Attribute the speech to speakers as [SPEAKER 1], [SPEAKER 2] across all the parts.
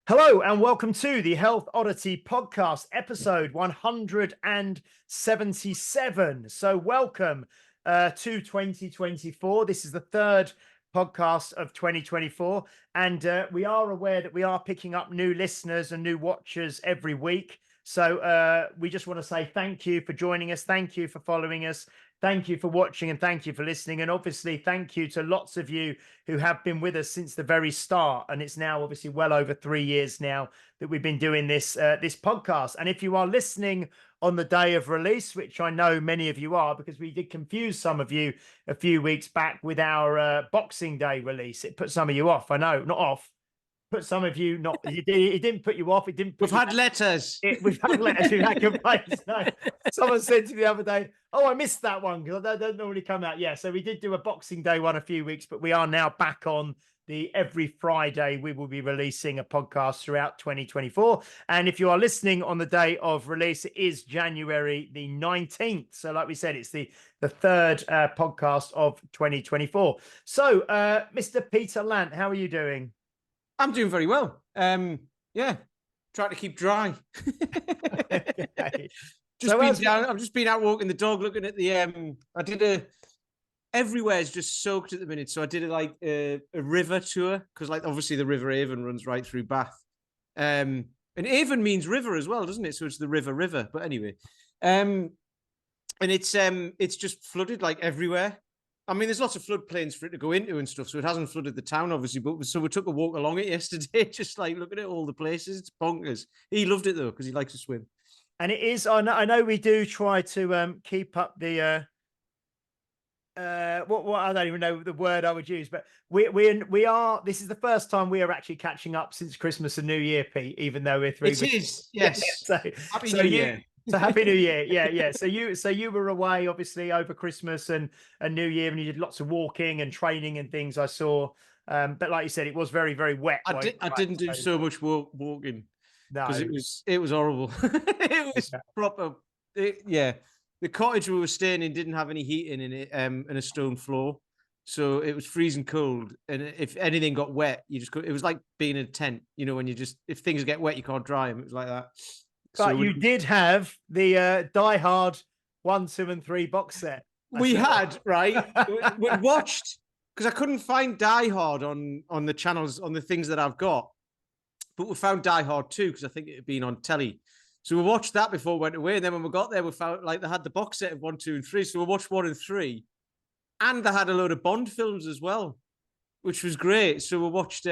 [SPEAKER 1] Hello and welcome to the Health Oddity Podcast, episode 177. So welcome to 2024. This is the third podcast of 2024. And we are aware that we are picking up new listeners and new watchers every week. So we just want to say thank you for joining us. Thank you for following us. Thank you for watching and thank you for listening. And obviously, thank you to lots of you who have been with us since the very start. And it's now obviously well over 3 years now that we've been doing this podcast. And if you are listening on the day of release, which I know many of you are, because we did confuse some of you a few weeks back with our Boxing Day release. It put some of you off. I know, not off. Put some of you not. It didn't put you off. It didn't.
[SPEAKER 2] We've had letters.
[SPEAKER 1] We've had letters. We've had complaints. No. Someone said to me the other day, "Oh, I missed that one because I don't normally come out." Yeah, so we did do a Boxing Day one a few weeks, but we are now back on the every Friday. We will be releasing a podcast throughout 2024. And if you are listening on the day of release, it is January the 19th. So, like we said, it's the third podcast of 2024. So, Mr. Peter Lant, how are you doing?
[SPEAKER 2] I'm doing very well. Yeah, trying to keep dry.
[SPEAKER 1] Okay.
[SPEAKER 2] I've just been out walking the dog, looking at the. Everywhere is just soaked at the minute. So I did a river tour because, obviously the River Avon runs right through Bath, and Avon means river as well, doesn't it? So it's the river. But anyway, and it's just flooded everywhere. I mean, there's lots of floodplains for it to go into and stuff, so it hasn't flooded the town, obviously. But so we took a walk along it yesterday, just looking at all the places. It's bonkers. He loved it though because he likes to swim.
[SPEAKER 1] And it is. I know we do try to keep up the what I don't even know the word I would use, but we are. This is the first time we are actually catching up since Christmas and New Year, Pete. Even though we're 3
[SPEAKER 2] weeks. It is. Yes.
[SPEAKER 1] Yeah,
[SPEAKER 2] Happy New Year.
[SPEAKER 1] So happy New Year. Yeah. So you were away obviously over Christmas and New Year, and you did lots of walking and training and things I saw. But like you said, it was very, very wet.
[SPEAKER 2] I didn't do so much walking because
[SPEAKER 1] No,
[SPEAKER 2] it was horrible. It was proper. The cottage we were staying in didn't have any heating in it, and a stone floor. So it was freezing cold. And if anything got wet, it was like being in a tent, when if things get wet, you can't dry them. It was like that.
[SPEAKER 1] But you did have the Die Hard 1, 2, and 3 box set.
[SPEAKER 2] We had, right? We watched, because I couldn't find Die Hard on the channels, on the things that I've got. But we found Die Hard 2 because I think it had been on telly. So we watched that before we went away. And then when we got there, we found they had the box set of 1, 2, and 3. So we watched 1 and 3. And they had a load of Bond films as well, which was great. So we watched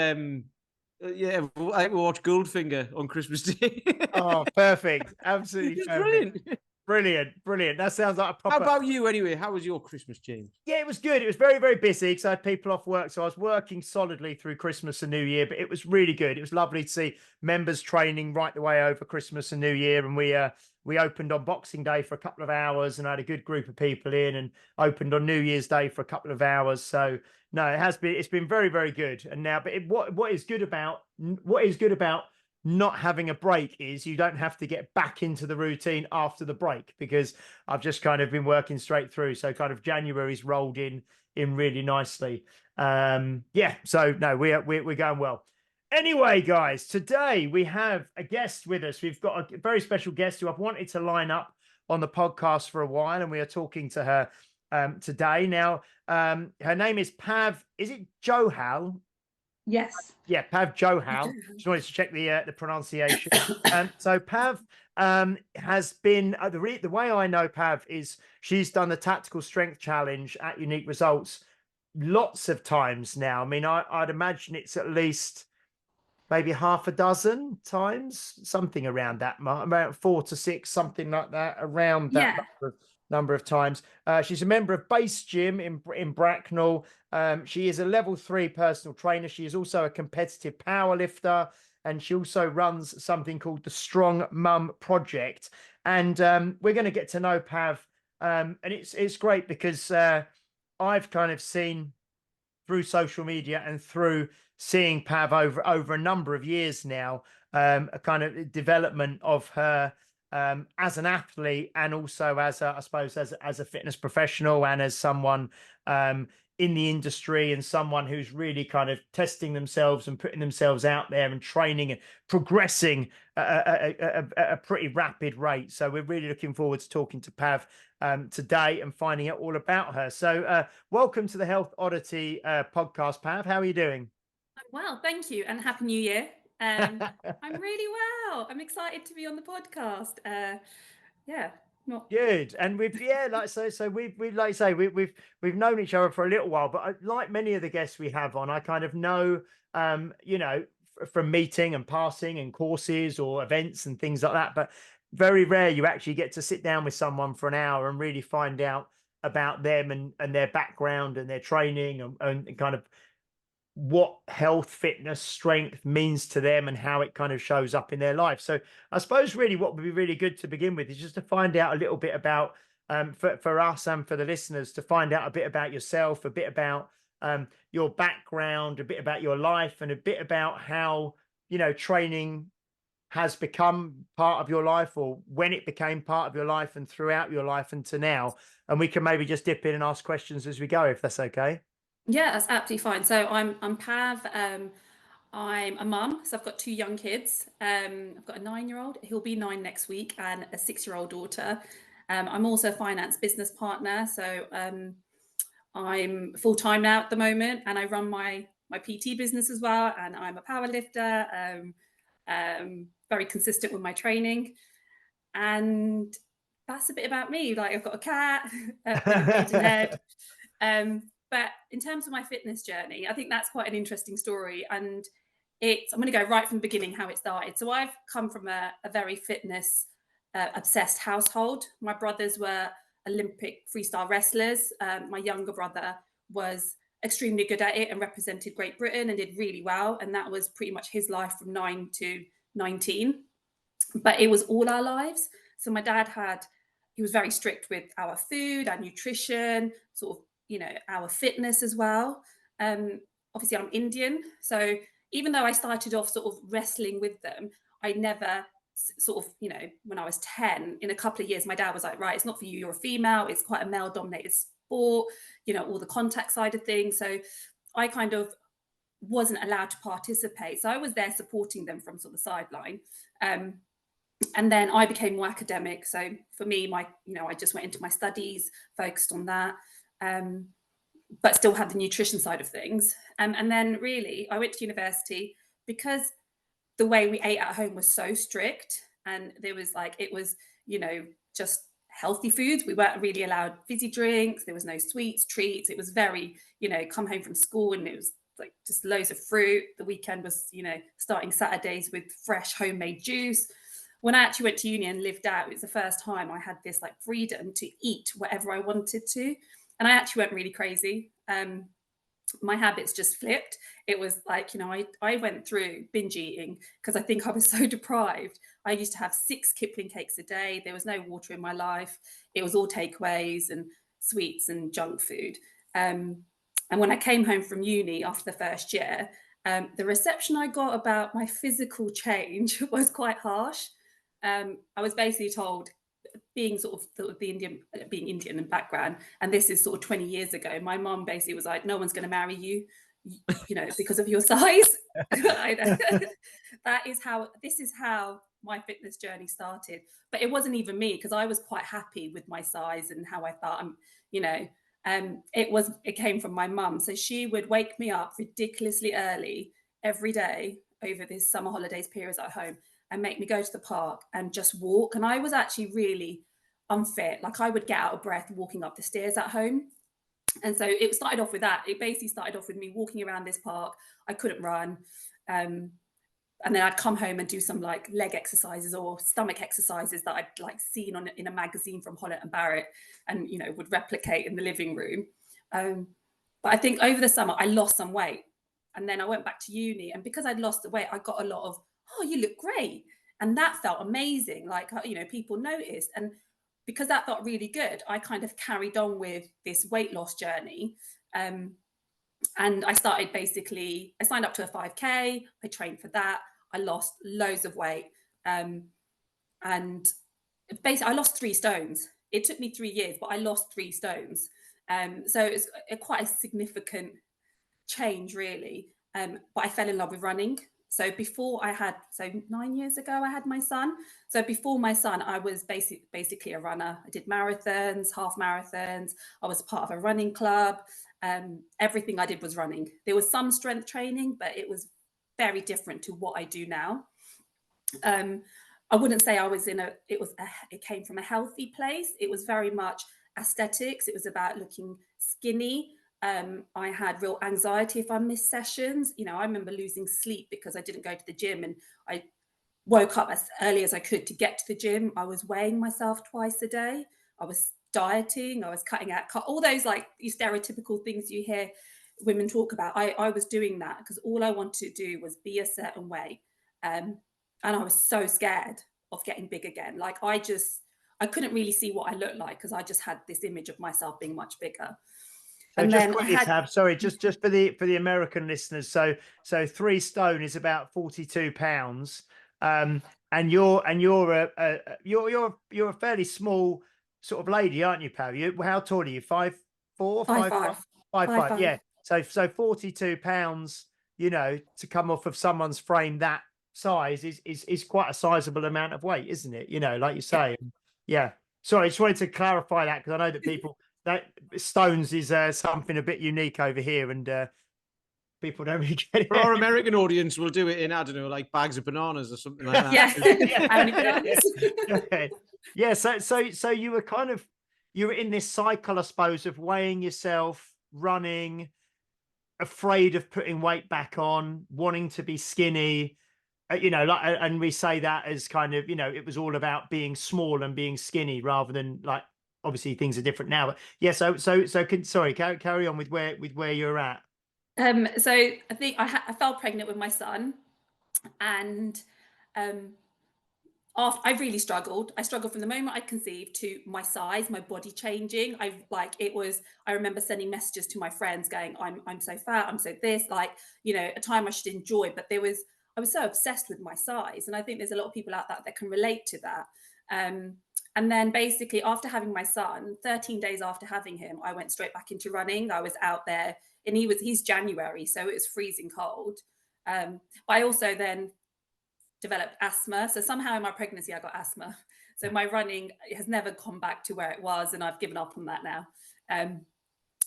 [SPEAKER 2] we watched Goldfinger on Christmas Day.
[SPEAKER 1] Oh, perfect. Absolutely perfect. Brilliant. That sounds like a proper...
[SPEAKER 2] How about you anyway? How was your Christmas, James?
[SPEAKER 1] Yeah, it was good. It was very, very busy because I had people off work. So I was working solidly through Christmas and New Year, but it was really good. It was lovely to see members training right the way over Christmas and New Year. And we opened on Boxing Day for a couple of hours and I had a good group of people in, and opened on New Year's Day for a couple of hours. So no, it's been very, very good. And now, but what is good about not having a break is you don't have to get back into the routine after the break, because I've just kind of been working straight through. So kind of January's rolled in really nicely. So no, we're going well. Anyway, guys, today we have a guest with us. We've got a very special guest who I've wanted to line up on the podcast for a while, and we are talking to her today. Now, her name is Pav. Is it Johal?
[SPEAKER 3] Yes.
[SPEAKER 1] Yeah, Pav Johal. Just wanted to check the pronunciation. So Pav has been the way I know Pav is she's done the Tactical Strength Challenge at Unique Results lots of times now. I mean, I'd imagine it's at least maybe half a dozen times, something around that mark, about 4 to 6, something like that, around that number of times. She's a member of Base Gym in Bracknell. She is a level 3 personal trainer. She is also a competitive power lifter, and she also runs something called the Strong Mum Project. And we're going to get to know Pav, and it's great because I've kind of seen through social media and through seeing Pav over a number of years now, a kind of development of her as an athlete, and also as a fitness professional, and as someone in the industry and someone who's really kind of testing themselves and putting themselves out there and training and progressing at a pretty rapid rate. So we're really looking forward to talking to Pav today and finding out all about her. So welcome to the Health Oddity podcast, Pav. How are you doing?
[SPEAKER 3] Well, thank you, and Happy New Year. I'm really well. I'm excited to be on the podcast. Yeah, not
[SPEAKER 1] Good, and we've we like I say we've known each other for a little while, but like many of the guests we have on, I kind of know from meeting and passing and courses or events and things like that, but very rare you actually get to sit down with someone for an hour and really find out about them and their background and their training and kind of what health, fitness, strength means to them and how it kind of shows up in their life. So I suppose really what would be really good to begin with is just to find out a little bit about for us and for the listeners to find out a bit about yourself, a bit about your background, a bit about your life, and a bit about how training has become part of your life, or when it became part of your life and throughout your life and to now. And we can maybe just dip in and ask questions as we go, if that's okay.
[SPEAKER 3] Yeah, that's absolutely fine. So I'm Pav. I'm a mum, so I've got two young kids. I've got a 9-year-old, he'll be 9 next week, and a 6-year-old daughter. I'm also a finance business partner, so I'm full time now at the moment, and I run my PT business as well. And I'm a power lifter, very consistent with my training, and that's a bit about me. Like I've got a cat, a bit of Maidenhead. But in terms of my fitness journey, I think that's quite an interesting story. And I'm going to go right from the beginning how it started. So I've come from a very fitness obsessed household. My brothers were Olympic freestyle wrestlers. My younger brother was extremely good at it and represented Great Britain and did really well. And that was pretty much his life from 9 to 19. But it was all our lives. So my dad he was very strict with our food, our nutrition, sort of, our fitness as well. Obviously, I'm Indian. So even though I started off sort of wrestling with them, I never sort of, when I was 10, in a couple of years, my dad was like, right, it's not for you. You're a female. It's quite a male dominated sport, all the contact side of things. So I kind of wasn't allowed to participate. So I was there supporting them from sort of the sideline. And then I became more academic. So for me, I just went into my studies, focused on that, but still had the nutrition side of things. And then really, I went to university because the way we ate at home was so strict. And there was it was, just healthy foods. We weren't really allowed fizzy drinks. There was no sweets, treats. It was very, come home from school and it was like just loads of fruit. The weekend was, starting Saturdays with fresh homemade juice. When I actually went to uni and lived out, it was the first time I had this freedom to eat whatever I wanted to. And I actually went really crazy. My habits just flipped. It was I went through binge eating because I think I was so deprived. I used to have 6 Kipling cakes a day. There was no water in my life. It was all takeaways and sweets and junk food. And when I came home from uni after the first year, the reception I got about my physical change was quite harsh. I was basically told, being sort of being Indian in background, and this is sort of 20 years ago, my mom basically was like, no one's going to marry you, because of your size. This is how my fitness journey started. But it wasn't even me, because I was quite happy with my size and how I felt. It came from my mum. So she would wake me up ridiculously early every day over this summer holidays periods at home and make me go to the park and just walk. And I was actually really unfit. I would get out of breath walking up the stairs at home. And so it started off with that. It basically started off with me walking around this park. I couldn't run. And then I'd come home and do some leg exercises or stomach exercises that I'd seen in a magazine from Holland and Barrett, and would replicate in the living room. But I think over the summer I lost some weight, and then I went back to uni, and because I'd lost the weight, I got a lot of, oh, you look great, and that felt amazing. People noticed, and because that felt really good, I kind of carried on with this weight loss journey. And I started I signed up to a 5K. I trained for that. I lost loads of weight. And basically I lost 3 stones. It took me 3 years, but I lost 3 stones. So it's quite a significant change, really. But I fell in love with running. So 9 years ago, I had my son. So before my son, I was basically a runner. I did marathons, half marathons. I was part of a running club. Everything I did was running. There was some strength training, but it was very different to what I do now. I wouldn't say I was it came from a healthy place. It was very much aesthetics. It was about looking skinny. I had real anxiety if I missed sessions. I remember losing sleep because I didn't go to the gym, and I woke up as early as I could to get to the gym. I was weighing myself twice a day. I was dieting. I was cutting out all those like stereotypical things you hear women talk about. I was doing that because all I wanted to do was be a certain way. And I was so scared of getting big again. Like I couldn't really see what I looked like because I just had this image of myself being much bigger.
[SPEAKER 1] So
[SPEAKER 3] And
[SPEAKER 1] just
[SPEAKER 3] then
[SPEAKER 1] quickly, Tab, sorry, just for the American listeners. So 3 stone is about 42 pounds. And you're a fairly small sort of lady, aren't you, Pav? How tall are you? 5'4", 5'5", 5'5", yeah. So 42 pounds, to come off of someone's frame that size is quite a sizable amount of weight, isn't it? Like you say. Yeah. Sorry, I just wanted to clarify that because I know that people that stones is something a bit unique over here, and people don't really get it.
[SPEAKER 2] For our American audience, we'll do it in, I don't know, like bags of bananas or something like that.
[SPEAKER 3] Yeah. How many bananas?
[SPEAKER 1] Yeah. So you were in this cycle, I suppose, of weighing yourself, running, afraid of putting weight back on, wanting to be skinny. And we say that as kind of, it was all about being small and being skinny rather than like, obviously things are different now, but yeah. Carry on with where you're at.
[SPEAKER 3] So I think I fell pregnant with my son, and I really struggled. I struggled from the moment I conceived to my size, my body changing. I remember sending messages to my friends going, I'm so fat, I'm so this, a time I should enjoy. But I was so obsessed with my size. And I think there's a lot of people out there that can relate to that. And then basically after having my son, 13 days after having him, I went straight back into running. I was out there, and he's January, so it was freezing cold. But I also then developed asthma. So somehow in my pregnancy, I got asthma. So my running has never gone back to where it was, and I've given up on that now.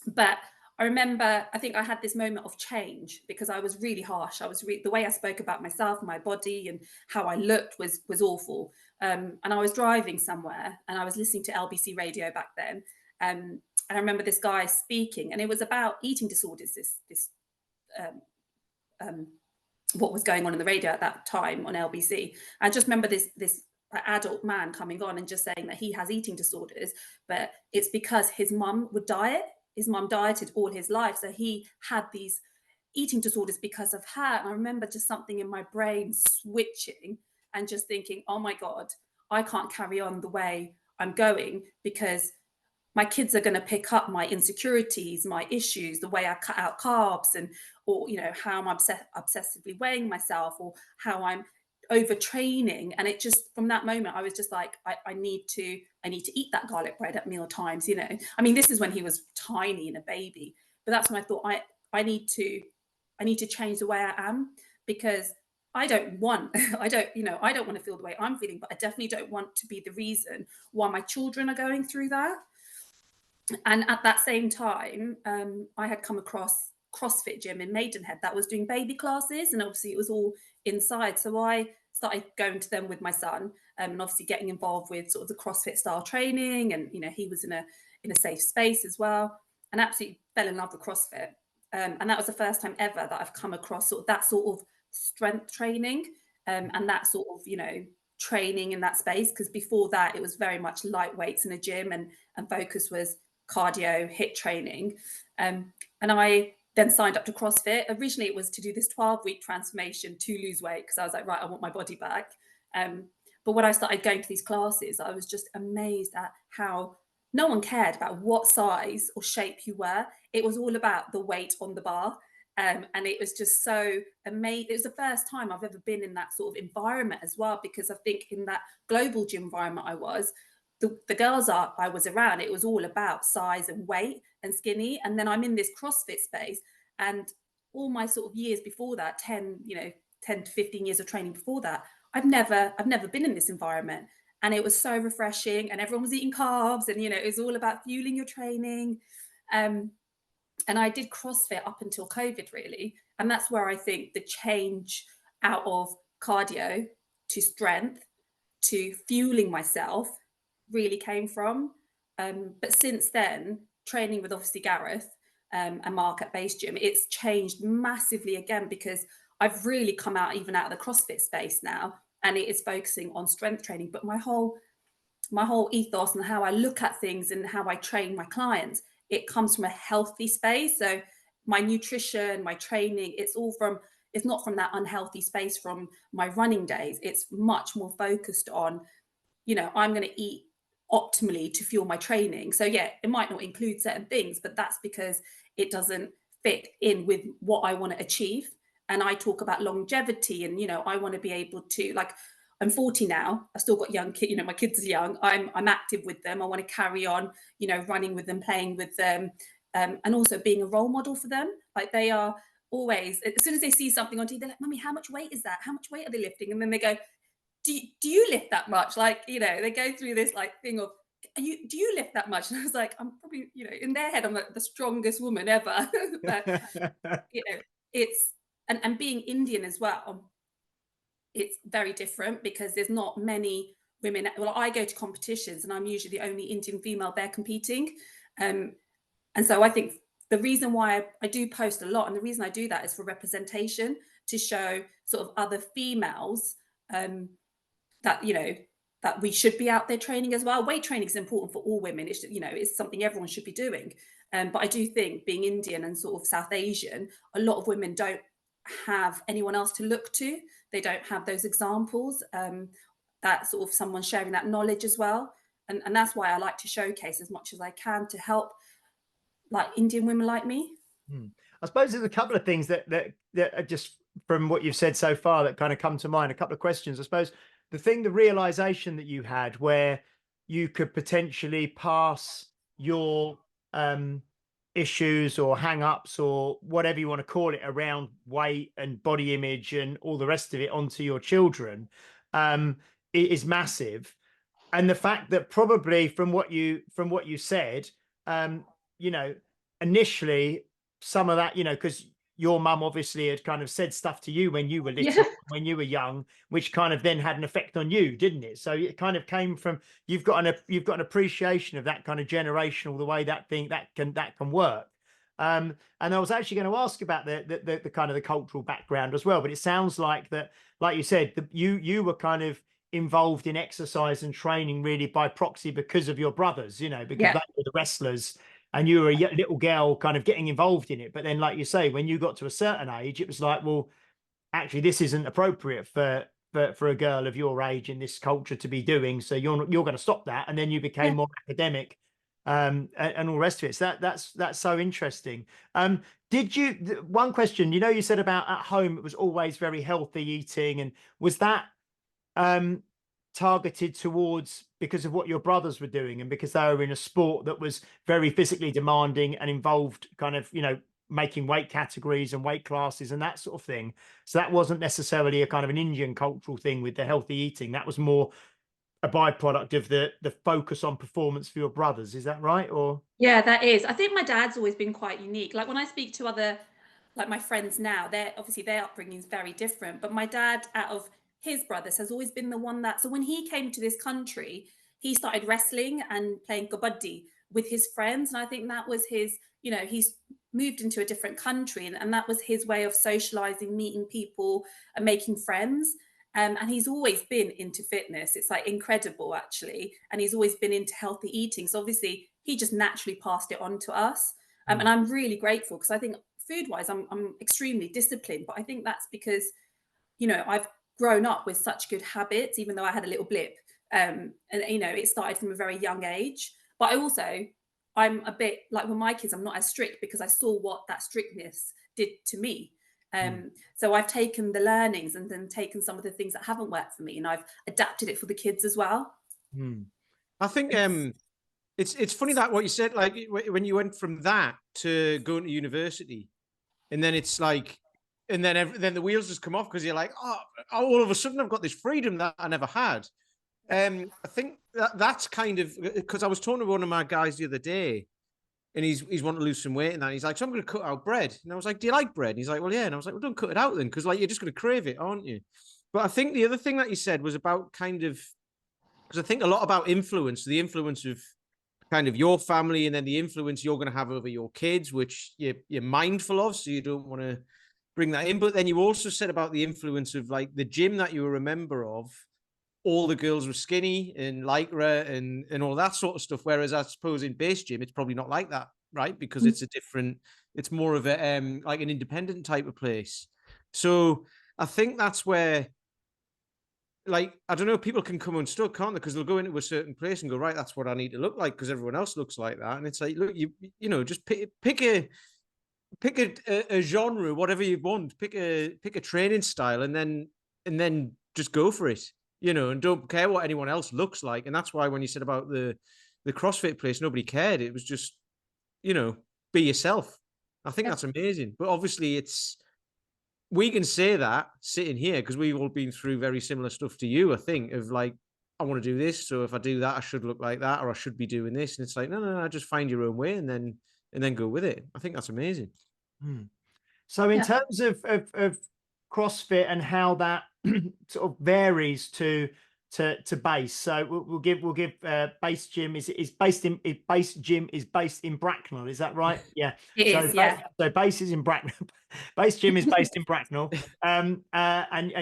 [SPEAKER 3] But I remember, I think I had this moment of change because I was really harsh. The way I spoke about myself, my body, and how I looked was awful. And I was driving somewhere, and I was listening to LBC radio back then. And I remember this guy speaking, and it was about eating disorders. What was going on in the radio at that time on LBC. I just remember this adult man coming on and just saying that he has eating disorders, but it's because his mum would diet. His mum dieted all his life, so he had these eating disorders because of her. And I remember just something in my brain switching and just thinking, oh my God, I can't carry on the way I'm going because my kids are going to pick up my insecurities, my issues, the way I cut out carbs, or how I'm obsessively weighing myself, or how I'm overtraining. And it just, from that moment, I was just like, I need to eat that garlic bread at meal times. I mean, this is when he was tiny and a baby, but that's when I thought I need to change the way I am, because I don't want to feel the way I'm feeling, but I definitely don't want to be the reason why my children are going through that. And at that same time, I had come across CrossFit gym in Maidenhead that was doing baby classes, and obviously it was all inside. So I started going to them with my son, and obviously getting involved with sort of the CrossFit style training, and he was in a safe space as well, and absolutely fell in love with CrossFit. And that was the first time ever that I've come across that sort of strength training, and that sort of training in that space, because before that it was very much light weights in a gym, and focus was cardio, HIIT training. And I then signed up to CrossFit. Originally, it was to do this 12-week transformation to lose weight, because I was like, right, I want my body back. But when I started going to these classes, I was just amazed at how no one cared about what size or shape you were. It was all about the weight on the bar. And it was just so amazing. It was the first time I've ever been in that sort of environment as well, because I think in that global gym environment I was, the girls I was around, it was all about size and weight and skinny. And then I'm in this CrossFit space, and all my sort of years before that, 10 to 15 years of training before that, I've never been in this environment. And it was so refreshing, and everyone was eating carbs, and it was all about fueling your training. And I did CrossFit up until COVID, really. And that's where I think the change out of cardio to strength to fueling myself really came from. But since then, training with obviously Gareth and Mark at Base Gym, it's changed massively again, because I've really come out even out of the CrossFit space now, and it is focusing on strength training. But my whole ethos and how I look at things and how I train my clients, it comes from a healthy space. So my nutrition, my training, it's not from that unhealthy space from my running days. It's much more focused on, I'm going to eat optimally to fuel my training. So yeah, it might not include certain things, but that's because it doesn't fit in with what I want to achieve. And I talk about longevity, and I want to be able to, like, I'm 40 now. I've still got young kids. My kids are young. I'm active with them. I want to carry on, running with them, playing with them, and also being a role model for them. Like, they are always, as soon as they see something on TV, they're like, "Mummy, how much weight is that? How much weight are they lifting?" And then they go, do you lift that much? Like, they go through this like thing of, do you lift that much? And I was like, I'm probably, in their head, I'm like the strongest woman ever. But it's and being Indian as well, it's very different, because there's not many women. Well, I go to competitions and I'm usually the only Indian female there competing. And so I think the reason why I do post a lot, and the reason I do that, is for representation, to show sort of other females that that we should be out there training as well. Weight training is important for all women. It's something everyone should be doing. But I do think, being Indian and sort of South Asian, a lot of women don't have anyone else to look to. They don't have those examples, that sort of someone sharing that knowledge as well. And that's why I like to showcase as much as I can to help, like, Indian women like me.
[SPEAKER 1] I suppose there's a couple of things that are just from what you've said so far that kind of come to mind. A couple of questions. I suppose the realization that you had, where you could potentially pass your issues or hang-ups or whatever you want to call it around weight and body image and all the rest of it onto your children, is massive. And the fact that probably from what you said, initially some of that, because your mum obviously had kind of said stuff to you when you were little, when you were young, which kind of then had an effect on you, didn't it? So it kind of came from, you've got an appreciation of that kind of generational, the way that can work. And I was actually going to ask about the kind of the cultural background as well, but it sounds like that, like you said, you were kind of involved in exercise and training really by proxy because of your brothers, because they were the wrestlers and you were a little girl kind of getting involved in it. But then, like you say, when you got to a certain age, it was like, well, actually, this isn't appropriate for a girl of your age in this culture to be doing. So you're going to stop that. And then you became more academic, and all the rest of it. So that's so interesting. Did you, one question, you said about at home, it was always very healthy eating. And was that targeted towards because of what your brothers were doing and because they were in a sport that was very physically demanding and involved kind of, making weight categories and weight classes and that sort of thing? So that wasn't necessarily a kind of an Indian cultural thing with the healthy eating. That was more a byproduct of the focus on performance for your brothers. Is that right? Or
[SPEAKER 3] Yeah, that is. I think my dad's always been quite unique. Like, when I speak to other, like, my friends now, they're obviously, their upbringing is very different. But my dad, out of his brothers, has always been the one that, so when he came to this country, he started wrestling and playing kabaddi with his friends. And I think that was his, he's moved into a different country, and that was his way of socializing, meeting people and making friends. And he's always been into fitness. It's like incredible, actually. And he's always been into healthy eating. So obviously he just naturally passed it on to us. And I'm really grateful, because I think food-wise, I'm extremely disciplined. But I think that's because, I've grown up with such good habits, even though I had a little blip. And, it started from a very young age. But I'm a bit like, with my kids, I'm not as strict, because I saw what that strictness did to me. So I've taken the learnings and then taken some of the things that haven't worked for me, and I've adapted it for the kids as well.
[SPEAKER 2] I think it's funny that what you said, like when you went from that to going to university, and then it's like, and then the wheels just come off because you're like, oh, all of a sudden I've got this freedom that I never had. I think that's kind of because I was talking to one of my guys the other day, and he's wanting to lose some weight, and that he's like, so I'm going to cut out bread, and I was like, do you like bread? And he's like, well, yeah, and I was like, well, don't cut it out then, because like you're just going to crave it, aren't you? But I think the other thing that you said was about kind of, because I think a lot about influence, the influence of kind of your family, and then the influence you're going to have over your kids, which you're mindful of, so you don't want to bring that in. But then you also said about the influence of like the gym that you were a member of, all the girls were skinny and lycra and all that sort of stuff. Whereas I suppose in base gym, it's probably not like that, right? Because it's a different, it's more of a like an independent type of place. So I think that's where, like, I don't know, people can come unstuck, can't they? Because they'll go into a certain place and go, right, that's what I need to look like because everyone else looks like that. And it's like, look, you know, just pick a genre, whatever you want, pick a training style, and then just go for it, you know, and don't care what anyone else looks like. And that's why when you said about the CrossFit place, nobody cared. It was just, you know, be yourself. I think that's amazing. But obviously we can say that sitting here because we've all been through very similar stuff to you, I think, of like, I want to do this, so if I do that, I should look like that, or I should be doing this. And it's like, no, just find your own way and then go with it. I think that's amazing.
[SPEAKER 1] So in terms of CrossFit and how that sort of varies to base, so we'll give base gym is based in base gym is based in Bracknell, is that right? Yeah,
[SPEAKER 3] It is, yeah.
[SPEAKER 1] So base is in Bracknell. Base gym is based in Bracknell, and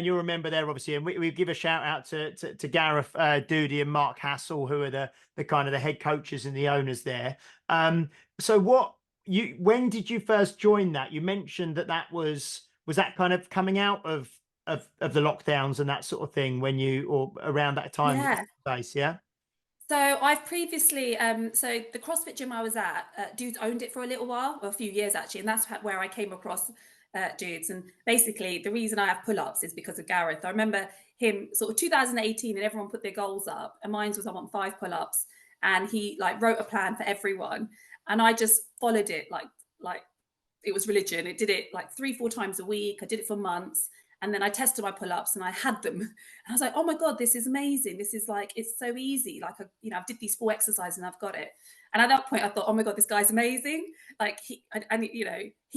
[SPEAKER 1] you'll remember there obviously, and we give a shout out to Gareth Doody and Mark Hassel, who are the kind of the head coaches and the owners there. So when did you first join that? You mentioned that was that kind of coming out of the lockdowns and that sort of thing when you, or around that time?
[SPEAKER 3] Yeah.
[SPEAKER 1] Base, yeah.
[SPEAKER 3] So I've previously, so the CrossFit gym I was at, Dudes owned it for a little while, or a few years actually, and that's where I came across Dudes. And basically the reason I have pull-ups is because of Gareth. I remember him sort of 2018 and everyone put their goals up, and mine was I want 5 pull-ups, and he like wrote a plan for everyone, and I just followed it like it was religion. It did it like 3-4 times a week. I did it for months. And then I tested my pull-ups and I had them. And I was like, oh my God, this is amazing. This is like, it's so easy. Like, I did these 4 exercises and I've got it. And at that point I thought, oh my God, this guy's amazing. Like he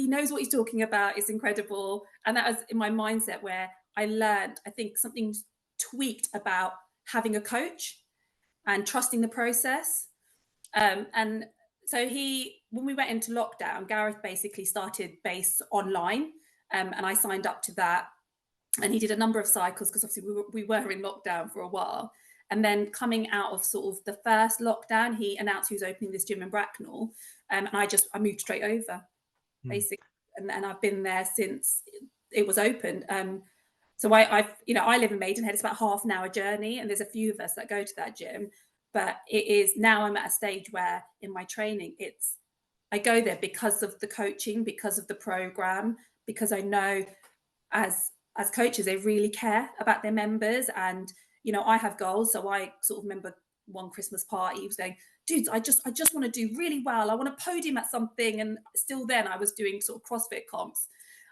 [SPEAKER 3] knows what he's talking about. It's incredible. And that was in my mindset where I learned, I think something tweaked about having a coach and trusting the process. And so when we went into lockdown, Gareth basically started base online, and I signed up to that. And he did a number of cycles because obviously we were in lockdown for a while. And then coming out of sort of the first lockdown, he announced he was opening this gym in Bracknell, and I moved straight over, basically, and I've been there since it was opened. So I live in Maidenhead. It's about half an hour journey, and there's a few of us that go to that gym. But it is now I'm at a stage where in my training, I go there because of the coaching, because of the program, because I know as coaches, they really care about their members. And, you know, I have goals. So I sort of remember one Christmas party, he was going, dudes, I just want to do really well. I want a podium at something. And still then I was doing sort of CrossFit comps.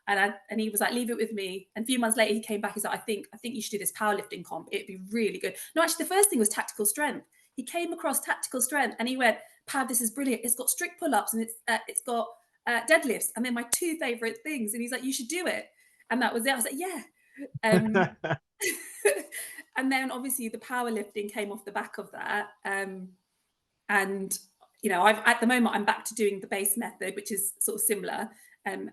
[SPEAKER 3] And he was like, leave it with me. And a few months later, he came back. He's like, I think you should do this powerlifting comp. It'd be really good. No, actually, the first thing was tactical strength. He came across tactical strength and he went, Pav, this is brilliant. It's got strict pull-ups and it's got deadlifts. And they're my 2 favorite things. And he's like, you should do it. And that was it. I was like, yeah. And then obviously the powerlifting came off the back of that. And, you know, at the moment, I'm back to doing the base method, which is sort of similar. And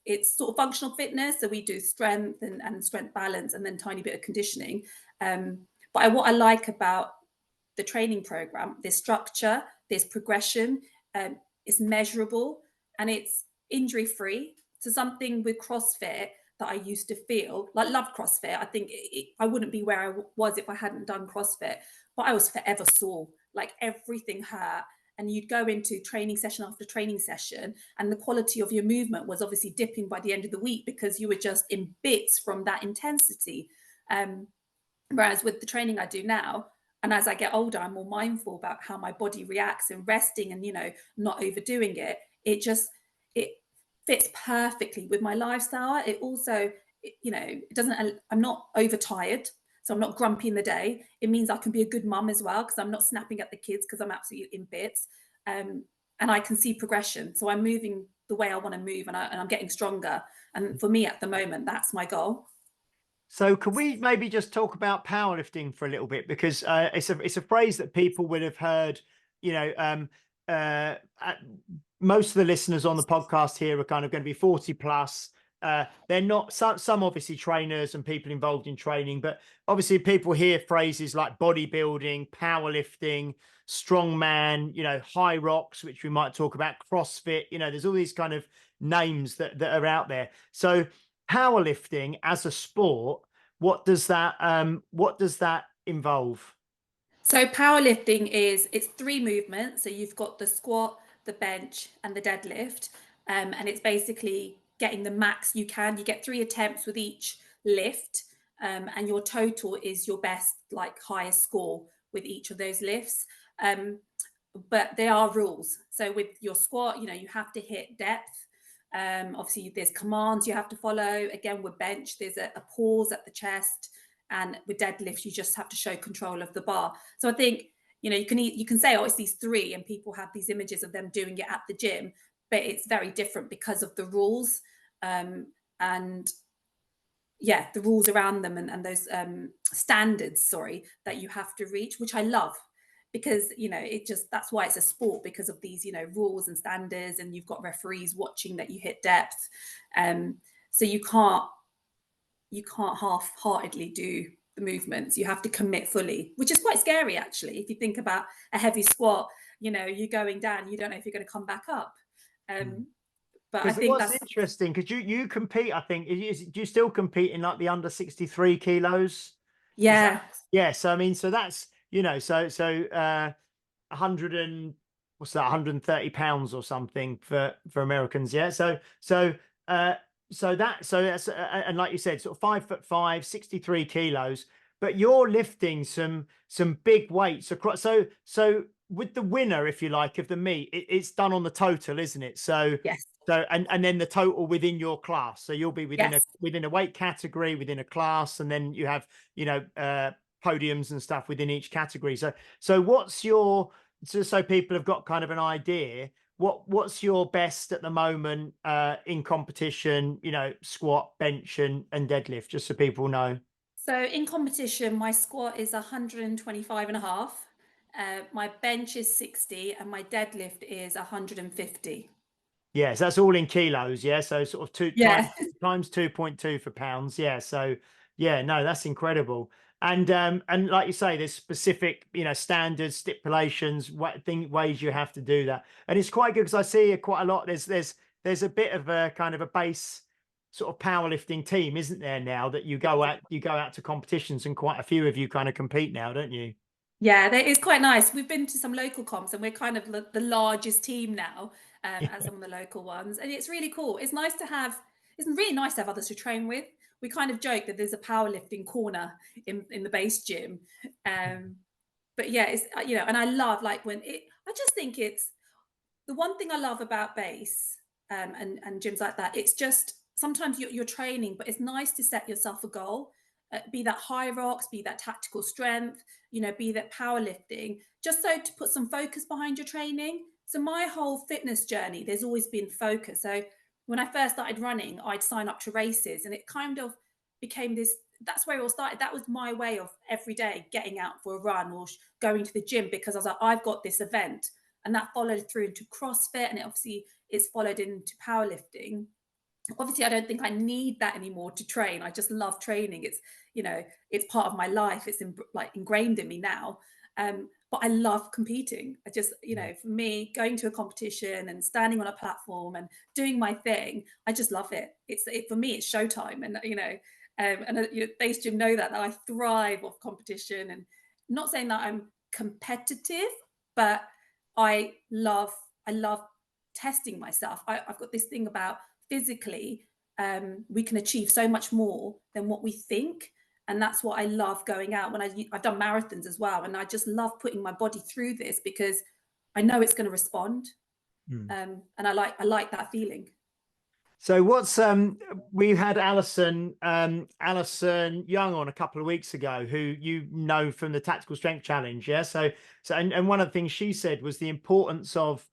[SPEAKER 3] it's sort of functional fitness. So we do strength and strength balance and then tiny bit of conditioning. But what I like about the training program, there's structure, there's progression, it's measurable, and it's injury-free. So something with CrossFit that I used to feel like, love CrossFit. I think I wouldn't be where I was if I hadn't done CrossFit, but I was forever sore, like everything hurt. And you'd go into training session after training session, and the quality of your movement was obviously dipping by the end of the week because you were just in bits from that intensity. Whereas with the training I do now, And as I get older, I'm more mindful about how my body reacts and resting and, not overdoing it. It fits perfectly with my lifestyle. It also, it doesn't, I'm not overtired. So I'm not grumpy in the day. It means I can be a good mum as well, because I'm not snapping at the kids because I'm absolutely in bits. And I can see progression. So I'm moving the way I want to move, and I'm getting stronger. And for me at the moment, that's my goal.
[SPEAKER 1] So can we maybe just talk about powerlifting for a little bit, because it's a phrase that people would have heard. You know, most of the listeners on the podcast here are kind of going to be 40 plus. They're not some obviously trainers and people involved in training, but obviously people hear phrases like bodybuilding, powerlifting, strongman, high rocks, which we might talk about, CrossFit. There's all these kind of names that are out there. So powerlifting as a sport, what does that involve?
[SPEAKER 3] So powerlifting it's 3 movements. So you've got the squat, the bench, and the deadlift. And it's basically getting the max you can. You get 3 attempts with each lift. And your total is your best, like, highest score with each of those lifts. But there are rules. So with your squat, you have to hit depth. Obviously, there's commands you have to follow. Again, with bench, there's a pause at the chest, and with deadlift, you just have to show control of the bar. So I think you can say, oh, it's these 3, and people have these images of them doing it at the gym, but it's very different because of the rules, and yeah, the rules around them, and those standards, that you have to reach, which I love, because that's why it's a sport, because of these rules and standards, and you've got referees watching that you hit depth. So you can't half-heartedly do the movements. You have to commit fully, which is quite scary, actually. If you think about a heavy squat, you're going down, you don't know if you're going to come back up. But I think
[SPEAKER 1] What's
[SPEAKER 3] that's
[SPEAKER 1] interesting, because you compete, I think, do you still compete in like the under 63 kilos?
[SPEAKER 3] yeah.
[SPEAKER 1] Yeah. So I mean, so that's 100 and what's that, 130 pounds or something for Americans. Yeah. That's and like you said, sort of 5'5", 63 kilos, but you're lifting some big weights across. So with the winner, if you like, of the meet, it's done on the total, isn't it?
[SPEAKER 3] Yes.
[SPEAKER 1] And then the total within your class. So you'll be within
[SPEAKER 3] Yes.
[SPEAKER 1] a weight category, within a class, and then you have podiums and stuff within each category. So what's your, so people have got kind of an idea, what's your best at the moment in competition, squat, bench, and deadlift, just so people know?
[SPEAKER 3] So in competition, my squat is 125 and a half. My bench is 60, and my deadlift is 150.
[SPEAKER 1] Yes, that's all in kilos. Yeah. So sort of two
[SPEAKER 3] Yeah.
[SPEAKER 1] times 2.2 for pounds. Yeah. So yeah, no, that's incredible. And like you say, there's specific, standards, stipulations, ways you have to do that. And it's quite good, because I see quite a lot. There's a bit of a kind of a base sort of powerlifting team, isn't there, now, that you go out to competitions, and quite a few of you kind of compete now, don't you?
[SPEAKER 3] Yeah, that is quite nice. We've been to some local comps, and we're kind of the largest team now, at some of the local ones. And it's really cool. It's really nice to have others to train with. We kind of joke that there's a powerlifting corner in the base gym. But yeah, and I love, like, I just think it's the one thing I love about base, and gyms like that. It's just sometimes you're training, but it's nice to set yourself a goal, be that high rocks, be that tactical strength, be that powerlifting, just so to put some focus behind your training. So my whole fitness journey, there's always been focus. So when I first started running, I'd sign up to races, and it kind of became this. That's where it all started. That was my way of every day getting out for a run, or going to the gym, because I was like, I've got this event. And that followed through into CrossFit, and it's followed into powerlifting. Obviously, I don't think I need that anymore to train. I just love training. It's part of my life. It's ingrained in me now. But I love competing. I just, for me, going to a competition and standing on a platform and doing my thing, I just love it. For me, it's showtime. And base gym know that I thrive off competition. And not saying that I'm competitive, but I love testing myself. I've got this thing about physically, we can achieve so much more than what we think. And that's what I love going out when I've done marathons as well. And I just love putting my body through this because I know it's going to respond. And I like that feeling.
[SPEAKER 1] So what's we had Alison Young on a couple of weeks ago, who you know from the Tactical Strength Challenge, yeah. So and one of the things she said was the importance of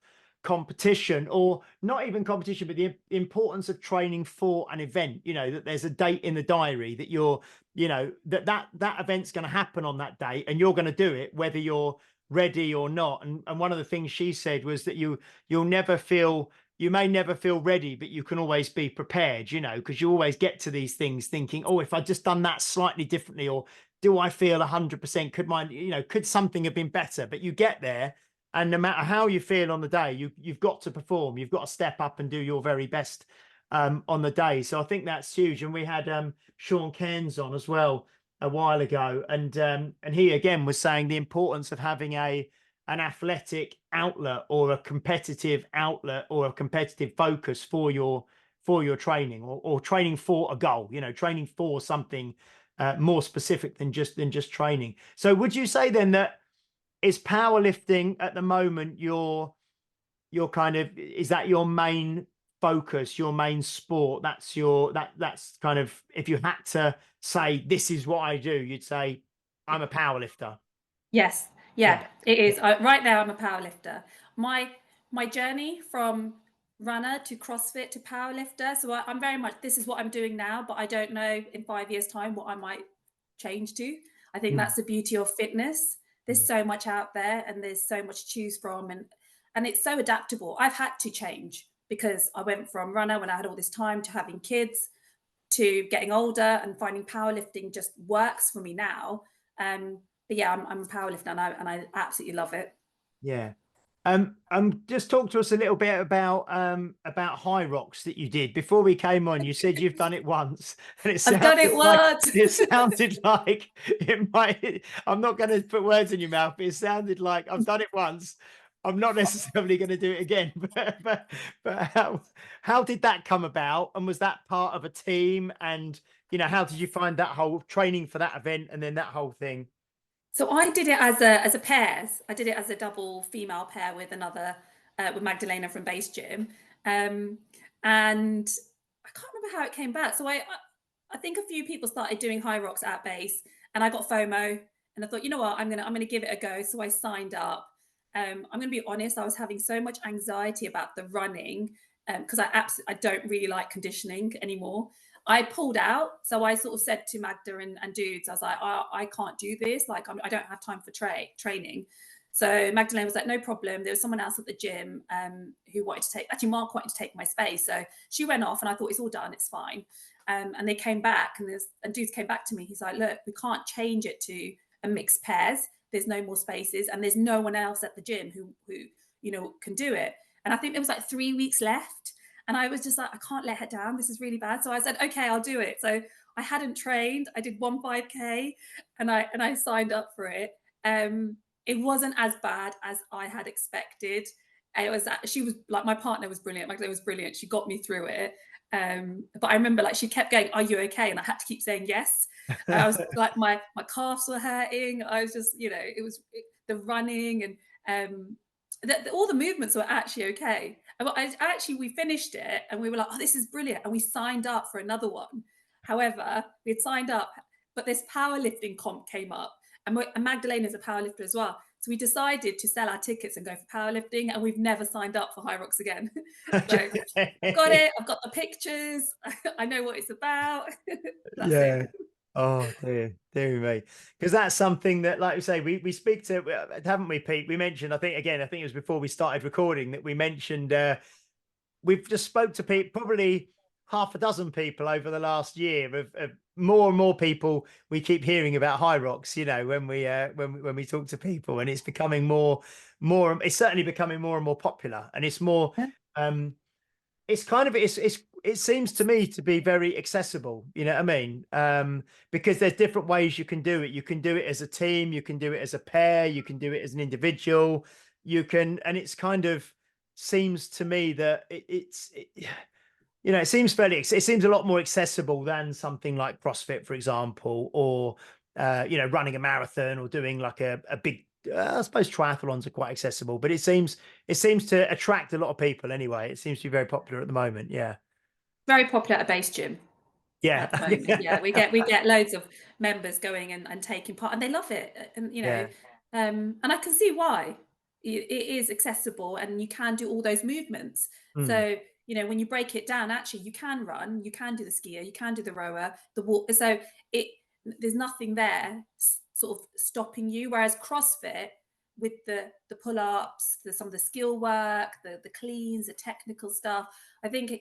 [SPEAKER 1] competition, or not even competition, but the importance of training for an event. You know, that there's a date in the diary that you're, you know, that event's going to happen on that date, and you're going to do it whether you're ready or not. And one of the things she said was that you may never feel ready, but you can always be prepared, you know, because you always get to these things thinking, oh, if I just done that slightly differently, or do I feel 100%? Could something have been better? But you get there, and no matter how you feel on the day, you've got to perform. You've got to step up and do your very best on the day. So I think that's huge. And we had Sean Cairns on as well a while ago, and he again was saying the importance of having an athletic outlet, or a competitive outlet, or a competitive focus for your training, or training for a goal, you know, training for something more specific than just training. So would you say then that is powerlifting at the moment your kind of, is that your main focus, your main sport? That's kind of, if you had to say this is what I do, you'd say I'm a powerlifter.
[SPEAKER 3] Yes, yeah, it is. Right now, I'm a powerlifter. My journey from runner to CrossFit to powerlifter. So I'm very much, this is what I'm doing now, but I don't know in 5 years' time what I might change to. I think that's the beauty of fitness. There's so much out there, and there's so much to choose from, and it's so adaptable. I've had to change because I went from runner when I had all this time to having kids, to getting older and finding powerlifting just works for me now. But yeah, I'm a powerlifter, and I absolutely love it.
[SPEAKER 1] Yeah. Just talk to us a little bit about high rocks that you did before we came on. You said you've done it once, and
[SPEAKER 3] I've done it once.
[SPEAKER 1] It sounded like it might. I'm not going to put words in your mouth, but it sounded like I've done it once. I'm not necessarily going to do it again. But how did that come about? And was that part of a team? And you know, how did you find that whole training for that event, and then that whole thing?
[SPEAKER 3] So I did it as a pairs. I did it as a double female pair with another with Magdalena from Base Gym, and I can't remember how it came back. So I think a few people started doing high rocks at Base, and I got FOMO, and I thought, you know what, I'm gonna give it a go. So I signed up. I'm gonna be honest, I was having so much anxiety about the running because I don't really like conditioning anymore. I pulled out. So I sort of said to Magda and dudes, I was like, I can't do this. Like, I don't have time for training. So Magdalene was like, no problem. There was someone else at the gym who wanted to actually Mark wanted to take my space. So she went off, and I thought, it's all done. It's fine. And they came back, and dudes came back to me. He's like, look, we can't change it to a mixed pairs. There's no more spaces, and there's no one else at the gym who can do it. And I think there was like 3 weeks left. And I was just like, I can't let her down. This is really bad. So I said, okay, I'll do it. So I hadn't trained. I did 5K, and I signed up for it. It wasn't as bad as I had expected. She was like, my partner was brilliant. Magdalena was brilliant. She got me through it. But I remember, like, she kept going, are you okay? And I had to keep saying yes. And I was like, my calves were hurting. I was just, the running, and all the movements were actually okay. We finished it, and we were like, oh, this is brilliant. And we signed up for another one. However, we had signed up, but this powerlifting comp came up, and Magdalena is a powerlifter as well. So we decided to sell our tickets and go for powerlifting, and we've never signed up for high rocks again. So I've got it. I've got the pictures. I know what it's about. That's it.
[SPEAKER 1] Oh dear me, because that's something that, like we say, we speak to, haven't we, Pete? We mentioned, I think it was before we started recording, that we mentioned we've just spoke to Pete, probably half a dozen people over the last year, of more and more people we keep hearing about high rocks, you know, when we talk to people, and it's becoming more, it's certainly becoming more and more popular, and it's more it's kind of, it seems to me to be very accessible, you know what I mean? Because there's different ways you can do it. You can do it as a team, you can do it as a pair, you can do it as an individual, and it's kind of seems to me that you know, it seems it seems a lot more accessible than something like CrossFit, for example, or you know, running a marathon or doing like a big. I suppose triathlons are quite accessible, but it seems to attract a lot of people anyway. It seems to be very popular at the moment. Yeah.
[SPEAKER 3] Very popular at a base gym
[SPEAKER 1] Yeah.
[SPEAKER 3] at the moment. Yeah, we get loads of members going and taking part, and they love it. And you know,
[SPEAKER 1] Yeah.
[SPEAKER 3] and I can see why. It is accessible, and you can do all those movements.
[SPEAKER 1] Mm.
[SPEAKER 3] So you know, when you break it down, actually, you can run, you can do the skier, you can do the rower, the walk. So it there's nothing there sort of stopping you. Whereas CrossFit, with the pull ups, some of the skill work, the cleans, the technical stuff, I think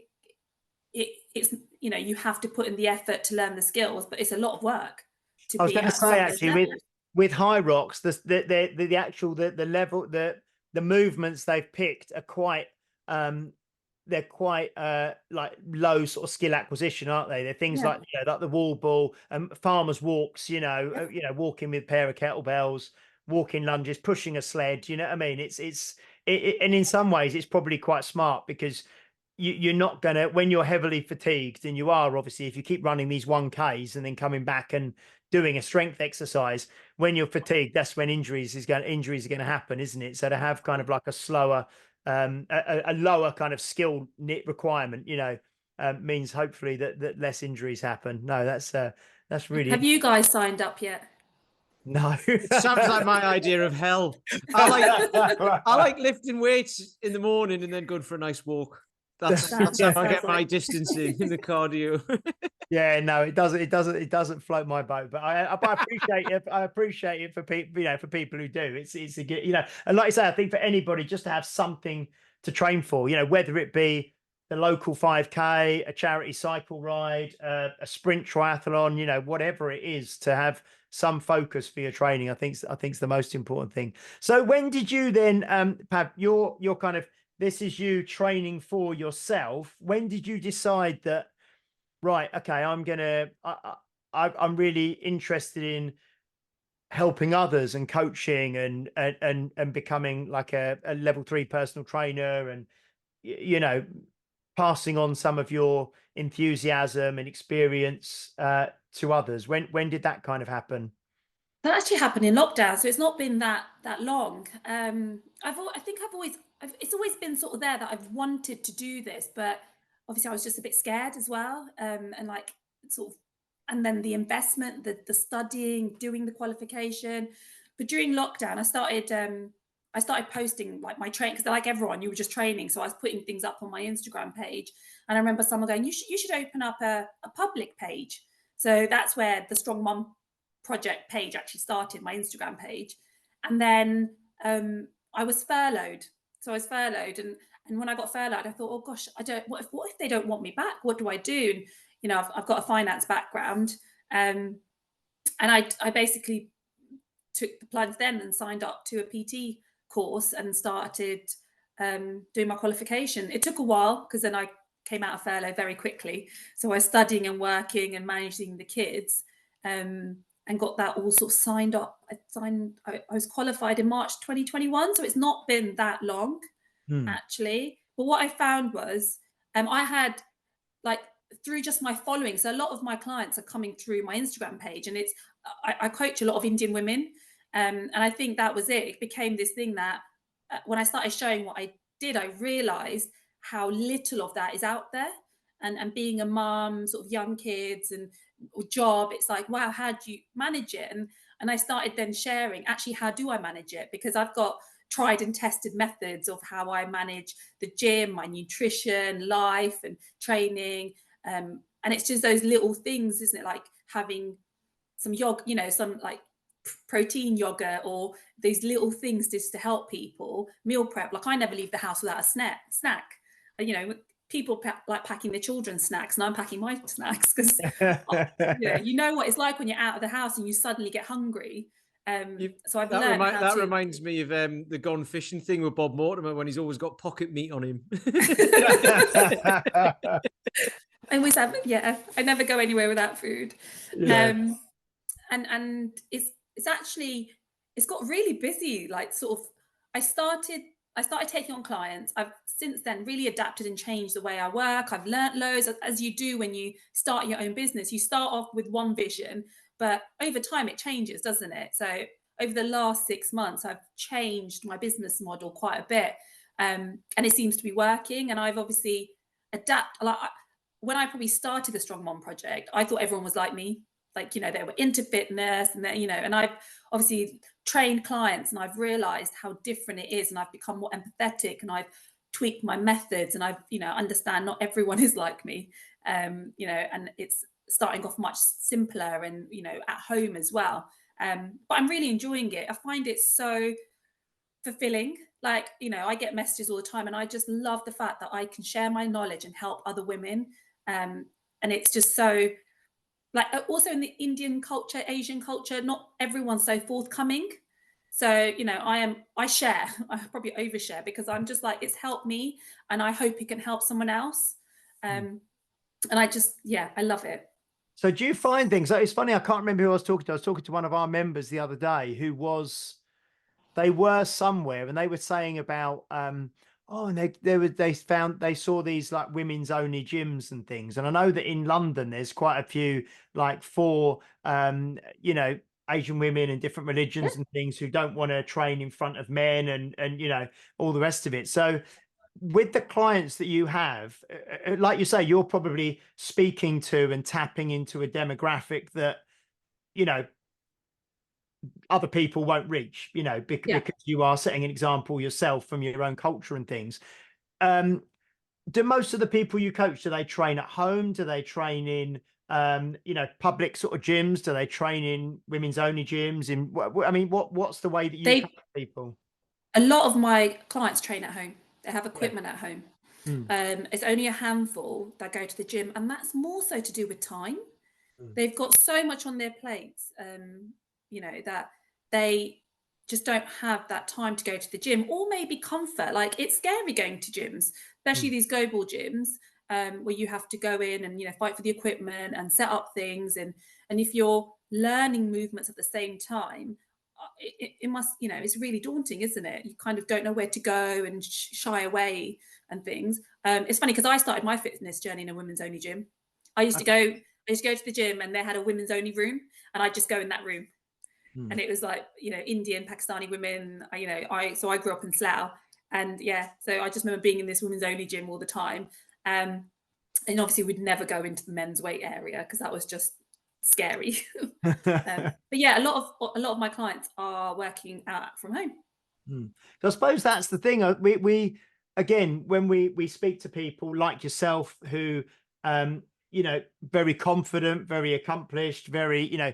[SPEAKER 3] it's you know, you have to put in the effort to learn the skills, but it's a lot of work to
[SPEAKER 1] I was
[SPEAKER 3] be
[SPEAKER 1] going to
[SPEAKER 3] at some
[SPEAKER 1] say
[SPEAKER 3] of those
[SPEAKER 1] actually
[SPEAKER 3] levels.
[SPEAKER 1] with High Rocks, the actual the level the movements they've picked are quite they're quite like low sort of skill acquisition, aren't they? They're things
[SPEAKER 3] Yeah.
[SPEAKER 1] like, you know, like the wall ball and farmers walks,
[SPEAKER 3] Yes.
[SPEAKER 1] you know, walking with a pair of kettlebells, walking lunges, pushing a sled. You know what I mean? And in some ways it's probably quite smart because you're not gonna, when you're heavily fatigued, and you are obviously, if you keep running these 1Ks and then coming back and doing a strength exercise, when you're fatigued, that's when injuries are going to happen, isn't it? So to have kind of like a slower a lower kind of skill requirement, you know, means hopefully that less injuries happen. No, that's really
[SPEAKER 3] Have you guys signed up yet?
[SPEAKER 1] no.
[SPEAKER 2] It sounds like my idea of hell. I like lifting weights in the morning and then going for a nice walk. That's how I get my distance in the cardio.
[SPEAKER 1] Yeah, no, it doesn't float my boat. But I appreciate it. I appreciate it for people, you know, for people who do. It's a good, you know, and like I say, I think for anybody just to have something to train for, you know, whether it be the local 5K, a charity cycle ride, a sprint triathlon, you know, whatever it is, to have some focus for your training, I think's the most important thing. So when did you then, Pav, your kind of, this is you training for yourself. When did you decide that, right, okay, I'm really interested in helping others and coaching and becoming like a level 3 personal trainer, and you know, passing on some of your enthusiasm and experience to others? When did that kind of happen?
[SPEAKER 3] That actually happened in lockdown, so it's not been that long. I think it's always been sort of there that I've wanted to do this, but obviously I was just a bit scared as well, and like sort of, and then the investment, the studying, doing the qualification. But during lockdown, I started posting like my train, because like everyone, you were just training, so I was putting things up on my Instagram page, and I remember someone going, you should open up a public page." So that's where the Strong Mum project page actually started, my Instagram page. And then I was furloughed. So I was furloughed, and when I got furloughed, I thought, oh gosh, I don't. What if they don't want me back? What do I do? And you know, I've got a finance background, and I basically took the plunge then and signed up to a PT course and started doing my qualification. It took a while because then I came out of furlough very quickly. So I was studying and working and managing the kids, and got that all sort of signed up. I was qualified in March 2021, so it's not been that long
[SPEAKER 1] Hmm.
[SPEAKER 3] actually. But what I found was I had like, through just my following, so a lot of my clients are coming through my Instagram page, and it's I coach a lot of Indian women, and I think that was it. It became this thing that when I started showing what I did, I realized how little of that is out there. And being a mum, sort of young kids and job, it's like, wow, how do you manage it? And I started then sharing, actually, how do I manage it? Because I've got tried and tested methods of how I manage the gym, my nutrition, life, and training. And it's just those little things, isn't it? Like having some yogurt, you know, some like protein yogurt, or these little things just to help people meal prep. Like I never leave the house without a snack. You know, people like packing their children's snacks, and I'm packing my snacks because you know what it's like when you're out of the house and you suddenly get hungry. So I've learned how
[SPEAKER 2] That
[SPEAKER 3] to.
[SPEAKER 2] reminds me of the gone fishing thing with Bob Mortimer when he's always got pocket meat on him.
[SPEAKER 3] I always have, yeah. I never go anywhere without food.
[SPEAKER 1] Yeah.
[SPEAKER 3] And it's actually, it's got really busy. Like sort of, I started I started taking on clients. I've since then really adapted and changed the way I work. I've learnt loads, as you do when you start your own business. You start off with one vision, but over time it changes, doesn't it? So over the last 6 months, I've changed my business model quite a bit, and it seems to be working. And I've obviously adapted. Like when I probably started the Strong Mom project, I thought everyone was like me. Like, you know, they were into fitness and then, you know, and I've obviously trained clients and I've realized how different it is, and I've become more empathetic, and I've tweaked my methods, and I've, you know, understand not everyone is like me, you know, and it's starting off much simpler and, you know, at home as well. But I'm really enjoying it. I find it so fulfilling. Like, you know, I get messages all the time, and I just love the fact that I can share my knowledge and help other women. And it's just so, like, also in the Indian culture, Asian culture, not everyone's so forthcoming. So, you know, I share, I probably overshare, because I'm just like, it's helped me and I hope it can help someone else. And I just, yeah, I love it.
[SPEAKER 1] So do you find things, it's funny, I can't remember who I was talking to. I was talking to one of our members the other day who was, they were somewhere and they were saying about, oh, and they saw these like women's only gyms and things. And I know that in London, there's quite a few, like for, you know, Asian women and different religions and things who don't want to train in front of men and, you know, all the rest of it. So with the clients that you have, like you say, you're probably speaking to and tapping into a demographic that, you know, other people won't reach, you know,
[SPEAKER 3] Yeah.
[SPEAKER 1] because you are setting an example yourself from your own culture and things. Do most of the people you coach, do they train at home? Do they train in, you know, public sort of gyms? Do they train in women's only gyms? I mean, what's the way that you coach people?
[SPEAKER 3] A lot of my clients train at home. They have
[SPEAKER 1] Yeah.
[SPEAKER 3] equipment at home.
[SPEAKER 1] Mm.
[SPEAKER 3] It's only a handful that go to the gym, and that's more so to do with time.
[SPEAKER 1] Mm.
[SPEAKER 3] They've got so much on their plates, you know, that they just don't have that time to go to the gym, or maybe comfort. Like, it's scary going to gyms, especially these global gyms, where you have to go in and, you know, fight for the equipment and set up things, and if you're learning movements at the same time, it must, you know, it's really daunting, isn't it? You kind of don't know where to go and shy away and things. It's funny because I started my fitness journey in a women's only gym. I used to go to the gym and they had a women's only room, and I'd just go in that room. And it was like, you know, Indian, Pakistani women, you know, so I grew up in Slough, and yeah, so I just remember being in this women's only gym all the time. And obviously we'd never go into the men's weight area because that was just scary. But yeah, a lot of my clients are working out from home.
[SPEAKER 1] So I suppose that's the thing. We again, when we speak to people like yourself who, you know, very confident, very accomplished, very, you know,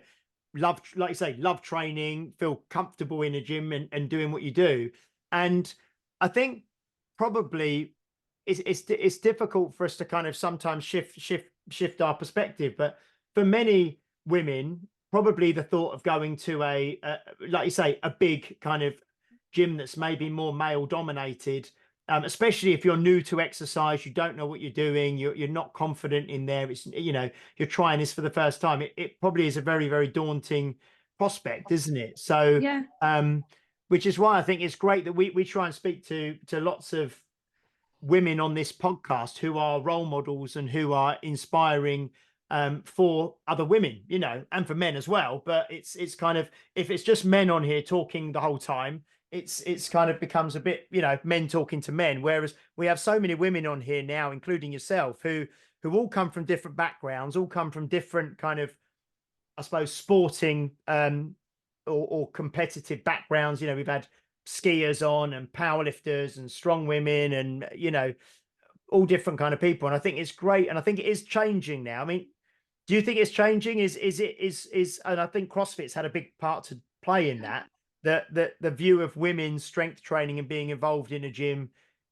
[SPEAKER 1] love, like you say, love training, feel comfortable in a gym and doing what you do. And I think probably it's difficult for us to kind of sometimes shift our perspective. But for many women, probably the thought of going to a like you say, a big kind of gym that's maybe more male dominated, especially if you're new to exercise, you don't know what you're doing, you're not confident in there, it's, you know, you're trying this for the first time, it probably is a very, very daunting prospect, isn't it? So
[SPEAKER 3] Yeah.
[SPEAKER 1] which is why I think it's great that we try and speak to lots of women on this podcast who are role models and who are inspiring for other women, you know, and for men as well. But it's kind of, if it's just men on here talking the whole time, it's kind of becomes a bit, you know, men talking to men. Whereas we have so many women on here now, including yourself, who all come from different backgrounds, all come from different kind of, I suppose, sporting or competitive backgrounds. You know, we've had skiers on and powerlifters and strong women and, you know, all different kind of people. And I think it's great. And I think it is changing now. I mean, do you think it's changing? And I think CrossFit's had a big part to play in that, the view of women's strength training and being involved in a gym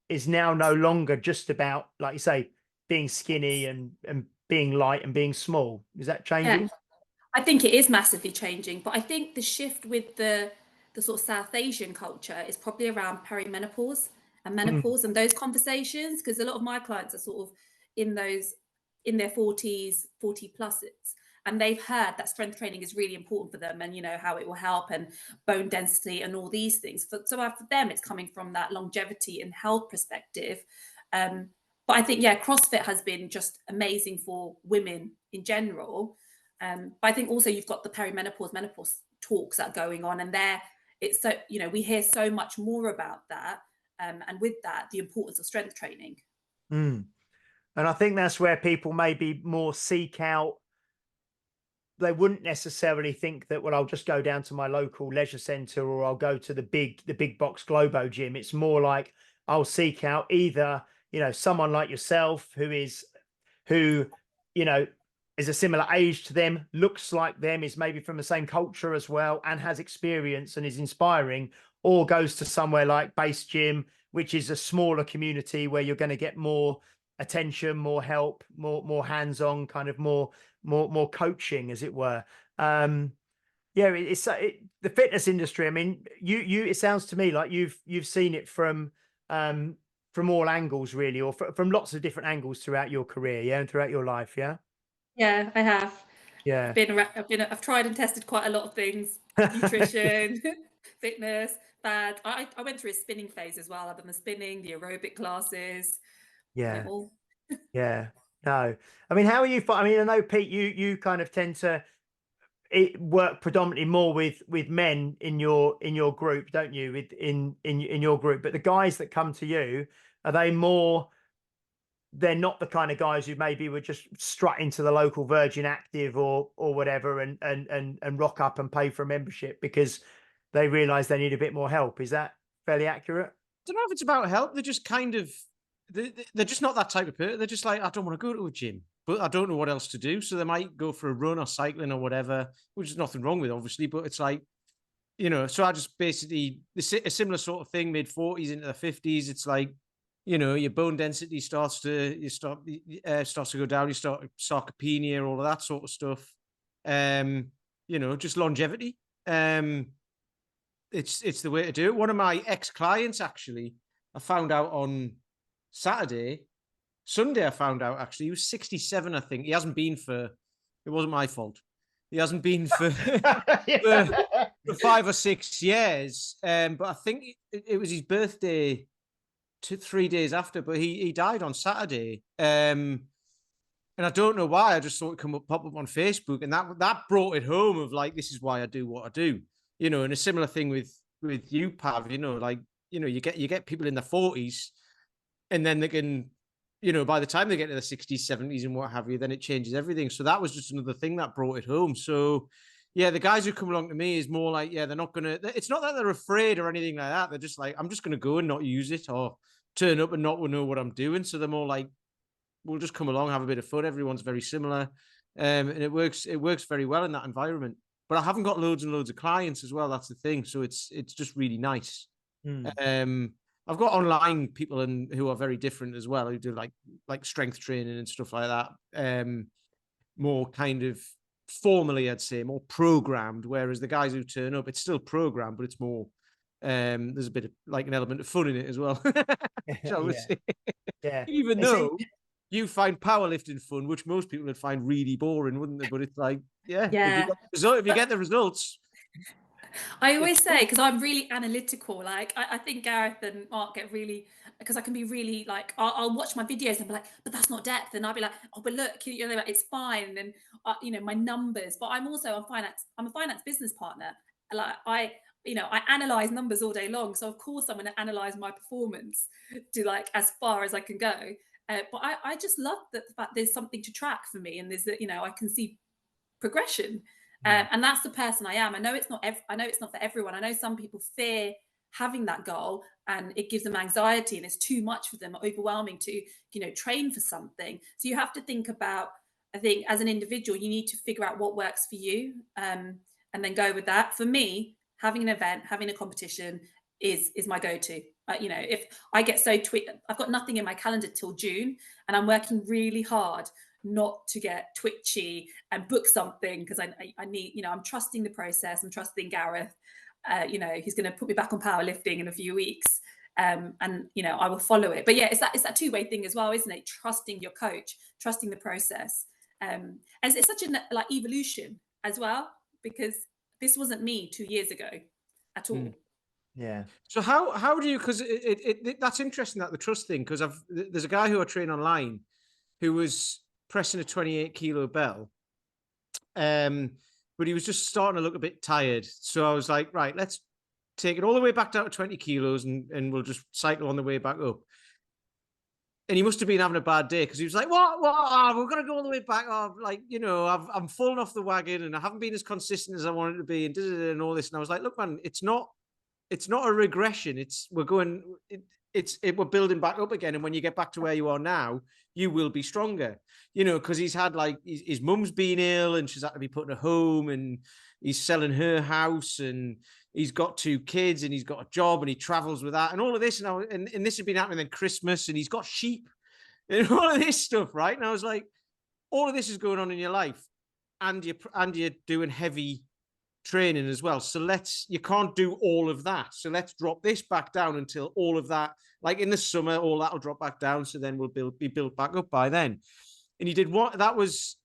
[SPEAKER 1] is now no longer just about, like you say, being skinny and being light and being small. Is that changing?
[SPEAKER 3] Yeah. I think it is massively changing, but I think the shift with the sort of South Asian culture is probably around perimenopause and menopause and those conversations, because a lot of my clients are sort of in their 40s, 40 pluses, and they've heard that strength training is really important for them, and how it will help, and bone density and all these things. So for them, it's coming from that longevity and health perspective. But I think, yeah, CrossFit has been just amazing for women in general. But I think also you've got the perimenopause, menopause talks that are going on, and it's so, we hear so much more about that. And with that, the importance of strength training.
[SPEAKER 1] And I think that's where people maybe more seek out. They wouldn't necessarily think that, well, I'll just go down to my local leisure centre, or I'll go to the big box Globo gym. It's more like I'll seek out either, someone like yourself who is a similar age to them, looks like them, is maybe from the same culture as well, and has experience and is inspiring, or goes to somewhere like Base Gym, which is a smaller community where you're going to get more attention, more help, more hands-on, kind of more coaching, as it were. The fitness industry. I mean, it sounds to me like you've seen it from all angles, really, or from lots of different angles throughout your career, yeah, and throughout your life, yeah.
[SPEAKER 3] Yeah, I have.
[SPEAKER 1] Yeah.
[SPEAKER 3] I've tried and tested quite a lot of things: nutrition, fitness, bad. I went through a spinning phase as well. I've done the spinning, the aerobic classes.
[SPEAKER 1] Yeah.
[SPEAKER 3] All.
[SPEAKER 1] Yeah. No. I mean, how are you? I mean, I know, Pete, you kind of tend to work predominantly more with men in your group, don't you? In your group, but the guys that come to you, are they more? They're not the kind of guys who maybe would just strut into the local Virgin Active or whatever and rock up and pay for a membership because they realise they need a bit more help. Is that fairly accurate?
[SPEAKER 2] I don't know if it's about help. They're just kind of, they're just not that type of person. They're just like, I don't want to go to a gym, but I don't know what else to do. So they might go for a run or cycling or whatever, which is nothing wrong with, obviously. But it's like, so I just basically, a similar sort of thing, mid-40s into the 50s. It's like, your bone density starts to go down. You start sarcopenia, all of that sort of stuff. Just longevity. It's the way to do it. One of my ex-clients, actually, I found out on Sunday, I found out, actually, he was 67, I think. He hasn't been it wasn't my fault. He hasn't been for 5 or 6 years. But I think it was his birthday 3 days after, but he died on Saturday. And I don't know why. I just saw it pop up on Facebook, and that brought it home of like, this is why I do what I do. And a similar thing with you, Pav, you get people in their 40s, and then they can, by the time they get to the 60s, 70s and what have you, then it changes everything. So that was just another thing that brought it home. So yeah, the guys who come along to me is more like, yeah, they're not going to, it's not that they're afraid or anything like that. They're just like, I'm just going to go and not use it, or turn up and not know what I'm doing. So they're more like, we'll just come along, have a bit of fun. Everyone's very similar. And it works very well in that environment. But I haven't got loads and loads of clients as well. That's the thing. So it's just really nice. I've got online people who are very different as well, who do like strength training and stuff like that. More kind of formally, I'd say, more programmed. Whereas the guys who turn up, it's still programmed, but it's more, there's a bit of like an element of fun in it as well. Shall we say?
[SPEAKER 1] Yeah.
[SPEAKER 2] Even though you find powerlifting fun, which most people would find really boring, wouldn't they? But it's like, yeah. If you get the results.
[SPEAKER 3] I always say, because I'm really analytical, like I think Gareth and Mark get really, because I can be really like, I'll watch my videos and be like, but that's not depth. And I'll be like, oh, but look, like, it's fine. And, my numbers, but I'm also I'm a finance business partner. Like I analyze numbers all day long. So of course I'm going to analyze my performance to like as far as I can go. But I just love the fact there's something to track for me, and there's that, I can see progression. And that's the person I am. I know it's not for everyone. I know some people fear having that goal, and it gives them anxiety, and it's too much for them, overwhelming to train for something. So you have to think about, I think, as an individual, you need to figure out what works for you, and then go with that. For me, having an event, having a competition is my go-to. If I get so I've got nothing in my calendar till June, and I'm working really hard not to get twitchy and book something, because I need, I'm trusting the process. I'm trusting Gareth. He's going to put me back on powerlifting in a few weeks, and I will follow it. But yeah, it's that two-way thing as well, isn't it? Trusting your coach, trusting the process. And it's such a like evolution as well, because this wasn't me 2 years ago at all.
[SPEAKER 1] Yeah.
[SPEAKER 2] So how do you, because that's interesting, that the trust thing, because there's a guy who I train online who was pressing a 28 kilo bell, but he was just starting to look a bit tired. So I was like, right, let's take it all the way back down to 20 kilos and we'll just cycle on the way back up. And he must have been having a bad day, because he was like, what? Oh, we're going to go all the way back. Oh, like, you know, I'm falling off the wagon and I haven't been as consistent as I wanted to be, and all this. And I was like, look, man, it's not a regression. We're building back up again. And when you get back to where you are now, you will be stronger, you know, because he's had like his mum's been ill and she's had to be put in a home, and he's selling her house, and he's got 2 kids, and he's got a job, and he travels with that and all of this. And this had been happening then Christmas, and he's got sheep and all of this stuff. Right. And I was like, all of this is going on in your life, and you're doing heavy training as well. So you can't do all of that. So let's drop this back down until all of that, like in the summer, all that'll drop back down. So then we'll be built back up by then. And he did that was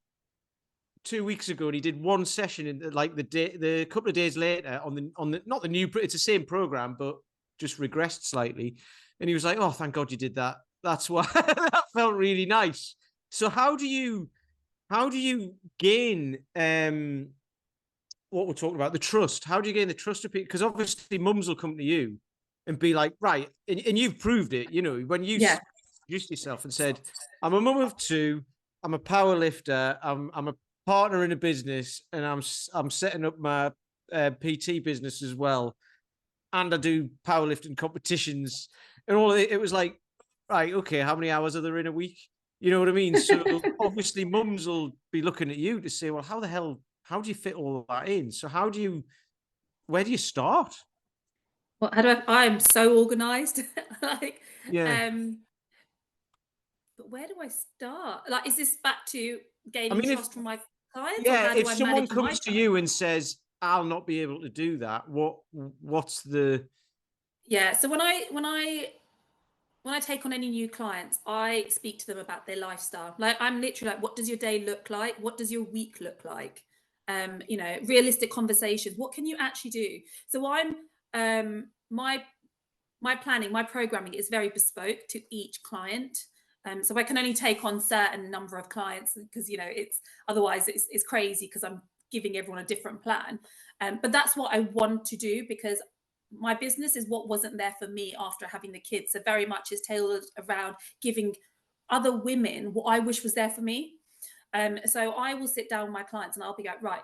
[SPEAKER 2] 2 weeks ago, and he did one session in like the couple of days later on the not the new, it's the same program, but just regressed slightly. And he was like, oh, thank God you did that. That's why that felt really nice. So how do you gain, what we're talking about, the trust? How do you gain the trust of people? Because obviously mums will come to you and be like, right, and you've proved it, you know, when you introduced yourself and said, I'm a mum of 2, I'm a power lifter, I'm a partner in a business, and I'm setting up my PT business as well, and I do powerlifting competitions and all of it. It was like, right, okay, how many hours are there in a week? You know what I mean? So obviously mums will be looking at you to say, well, how do you fit all of that in? So where do you start?
[SPEAKER 3] Well, I'm so organized. Like,
[SPEAKER 2] Yeah.
[SPEAKER 3] but where do I start? Like, is this back to
[SPEAKER 2] I
[SPEAKER 3] gaining
[SPEAKER 2] mean,
[SPEAKER 3] trust from my clients, or how do
[SPEAKER 2] if
[SPEAKER 3] I
[SPEAKER 2] someone
[SPEAKER 3] manage my
[SPEAKER 2] comes to
[SPEAKER 3] time?
[SPEAKER 2] you and says, I'll not be able to do that, what's the...
[SPEAKER 3] Yeah. So when I take on any new clients, I speak to them about their lifestyle. Like, I'm literally like, what does your day look like? What does your week look like? You know, realistic conversations. What can you actually do? So my planning, my programming is very bespoke to each client. So I can only take on certain number of clients, because, you know, it's crazy, because I'm giving everyone a different plan. But that's what I want to do, because my business is what wasn't there for me after having the kids. So very much is tailored around giving other women what I wish was there for me. So I will sit down with my clients and I'll be like, right,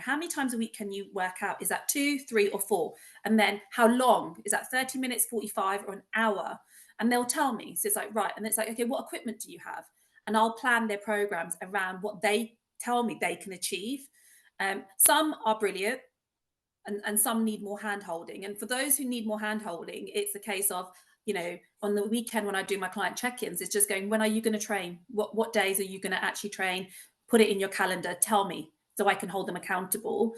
[SPEAKER 3] how many times a week can you work out? Is that 2, 3, or 4? And then how long? Is that 30 minutes, 45, or an hour? And they'll tell me. So it's like, right. And it's like, okay, what equipment do you have? And I'll plan their programs around what they tell me they can achieve. Some are brilliant, and some need more hand holding. And for those who need more hand holding, it's a case of, you know, on the weekend when I do my client check-ins, it's just going, when are you going to train? What days are you going to actually train? Put it in your calendar, tell me, so I can hold them accountable.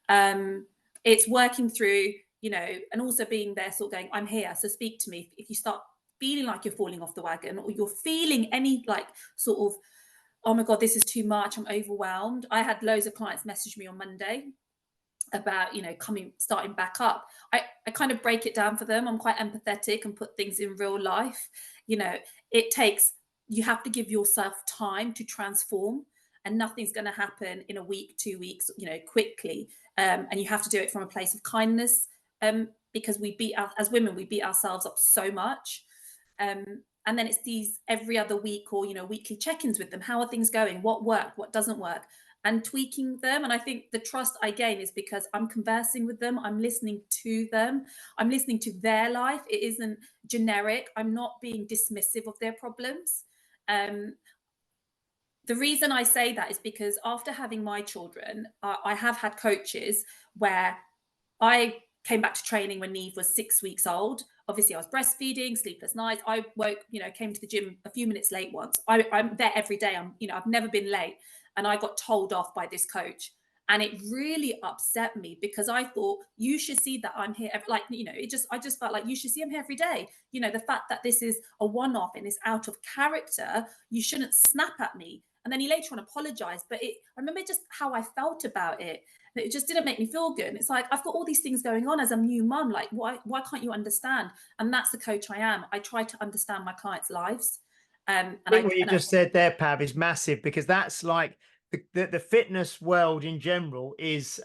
[SPEAKER 3] It's working through, you know, and also being there, sort of going, I'm here, so speak to me. If you start feeling like you're falling off the wagon, or you're feeling any like sort of, oh my God, this is too much, I'm overwhelmed. I had loads of clients message me on Monday about, you know, starting back up. I kind of break it down for them. I'm quite empathetic and put things in real life. You know, you have to give yourself time to transform, and nothing's going to happen in a week, 2 weeks, you know, quickly. And you have to do it from a place of kindness, because as women, we beat ourselves up so much. And then it's these every other week, or, you know, weekly check-ins with them. How are things going? What worked? What doesn't work? And tweaking them. And I think the trust I gain is because I'm conversing with them. I'm listening to them. I'm listening to their life. It isn't generic. I'm not being dismissive of their problems. The reason I say that is because after having my children, I have had coaches where I came back to training when Neve was 6 weeks old. Obviously, I was breastfeeding, sleepless nights. I came to the gym a few minutes late once. I'm there every day. I've never been late. And I got told off by this coach. And it really upset me, because I thought, you should see that I'm here. I just felt like, you should see I'm here every day. You know, the fact that this is a one-off and is out of character, you shouldn't snap at me. And then he later on apologized, but I remember just how I felt about it. And it just didn't make me feel good. And it's like, I've got all these things going on as a new mum. Like, why can't you understand? And that's the coach I am. I try to understand my clients' lives.
[SPEAKER 1] I think what you just said there, Pav, is massive, because that's like the fitness world in general is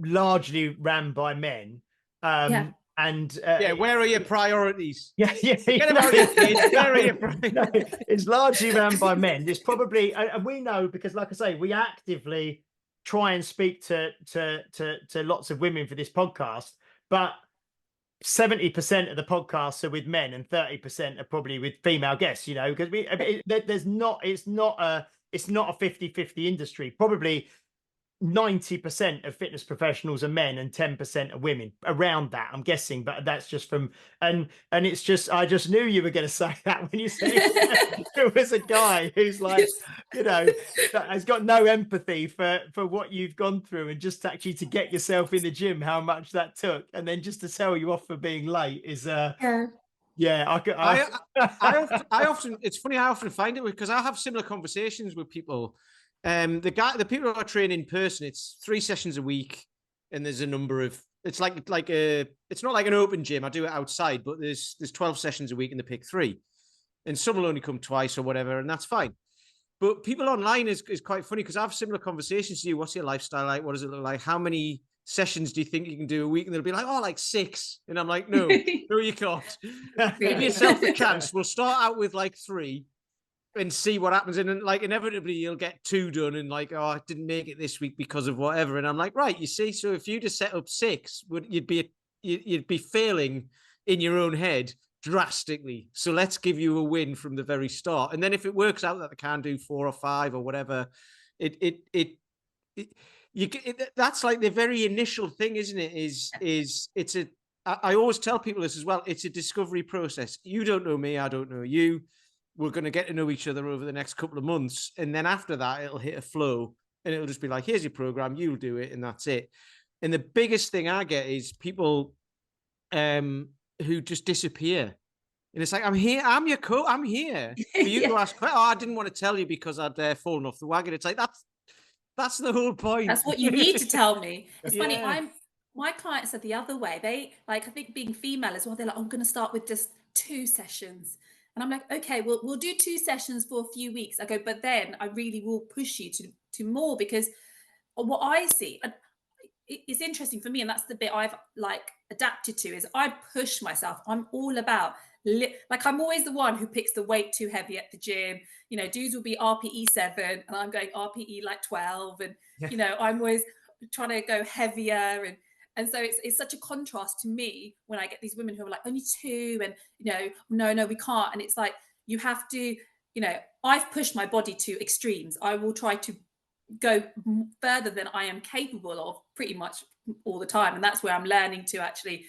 [SPEAKER 1] largely ran by men.
[SPEAKER 3] Yeah.
[SPEAKER 1] And
[SPEAKER 2] where are your priorities?
[SPEAKER 1] Yeah,
[SPEAKER 2] Forget about your kids. Where are your priorities?
[SPEAKER 1] No, it's largely run by men. There's probably, and we know, because like I say, we actively try and speak to lots of women for this podcast, but 70% of the podcasts are with men and 30% are probably with female guests, you know, because it's not a 50-50 industry. Probably 90% of fitness professionals are men and 10% are women, around that, I'm guessing, but that's just from, and it's just, I just knew you were going to say that when you said it was a guy who's like, you know, has got no empathy for what you've gone through, and just actually to get yourself in the gym, how much that took, and then just to tell you off for being late is
[SPEAKER 2] I often, it's funny, I often find it, because I have similar conversations with people. The people who are training in person, it's 3 sessions a week, and there's a number of, it's it's not like an open gym. I do it outside, but there's 12 sessions a week and they pick 3, and some will only come twice or whatever, and that's fine. But people online is quite funny, because I have similar conversations to you. What's your lifestyle like? What does it look like? How many sessions do you think you can do a week? And they'll be like, oh, like 6. And I'm like, no, you can't. Give yourself a chance. We'll start out with like 3 and see what happens. And then, like, inevitably you'll get 2 done, and like, oh, I didn't make it this week because of whatever. And I'm like, right, you see, so if you just set up 6, you'd be failing in your own head drastically. So let's give you a win from the very start. And then if it works out that they can do 4 or 5 or whatever, that's like the very initial thing, isn't it? I always tell people this as well. It's a discovery process. You don't know me, I don't know you. We're going to get to know each other over the next couple of months. And then after that, it'll hit a flow, and it'll just be like, here's your program, you'll do it, and that's it. And the biggest thing I get is people who just disappear. And it's like, I'm here, I'm your coach, I'm here for you to ask. Oh, I didn't want to tell you because I'd fallen off the wagon. It's like, that's the whole point.
[SPEAKER 3] That's what you need to tell me. It's funny, my clients are the other way. They, like, I think being female as well, they're like, I'm going to start with just 2 sessions. And I'm like, okay, we'll do 2 sessions for a few weeks. I go, but then I really will push you to more, because what I see, it's interesting for me, and that's the bit I've like adapted to, is I push myself. I'm all about, like, I'm always the one who picks the weight too heavy at the gym. You know, dudes will be RPE 7 and I'm going RPE like 12. And, you know, I'm always trying to go heavier. And so it's such a contrast to me when I get these women who are like, only 2, and, you know, no, we can't. And it's like, you have to, you know, I've pushed my body to extremes. I will try to go further than I am capable of pretty much all the time. And that's where I'm learning to actually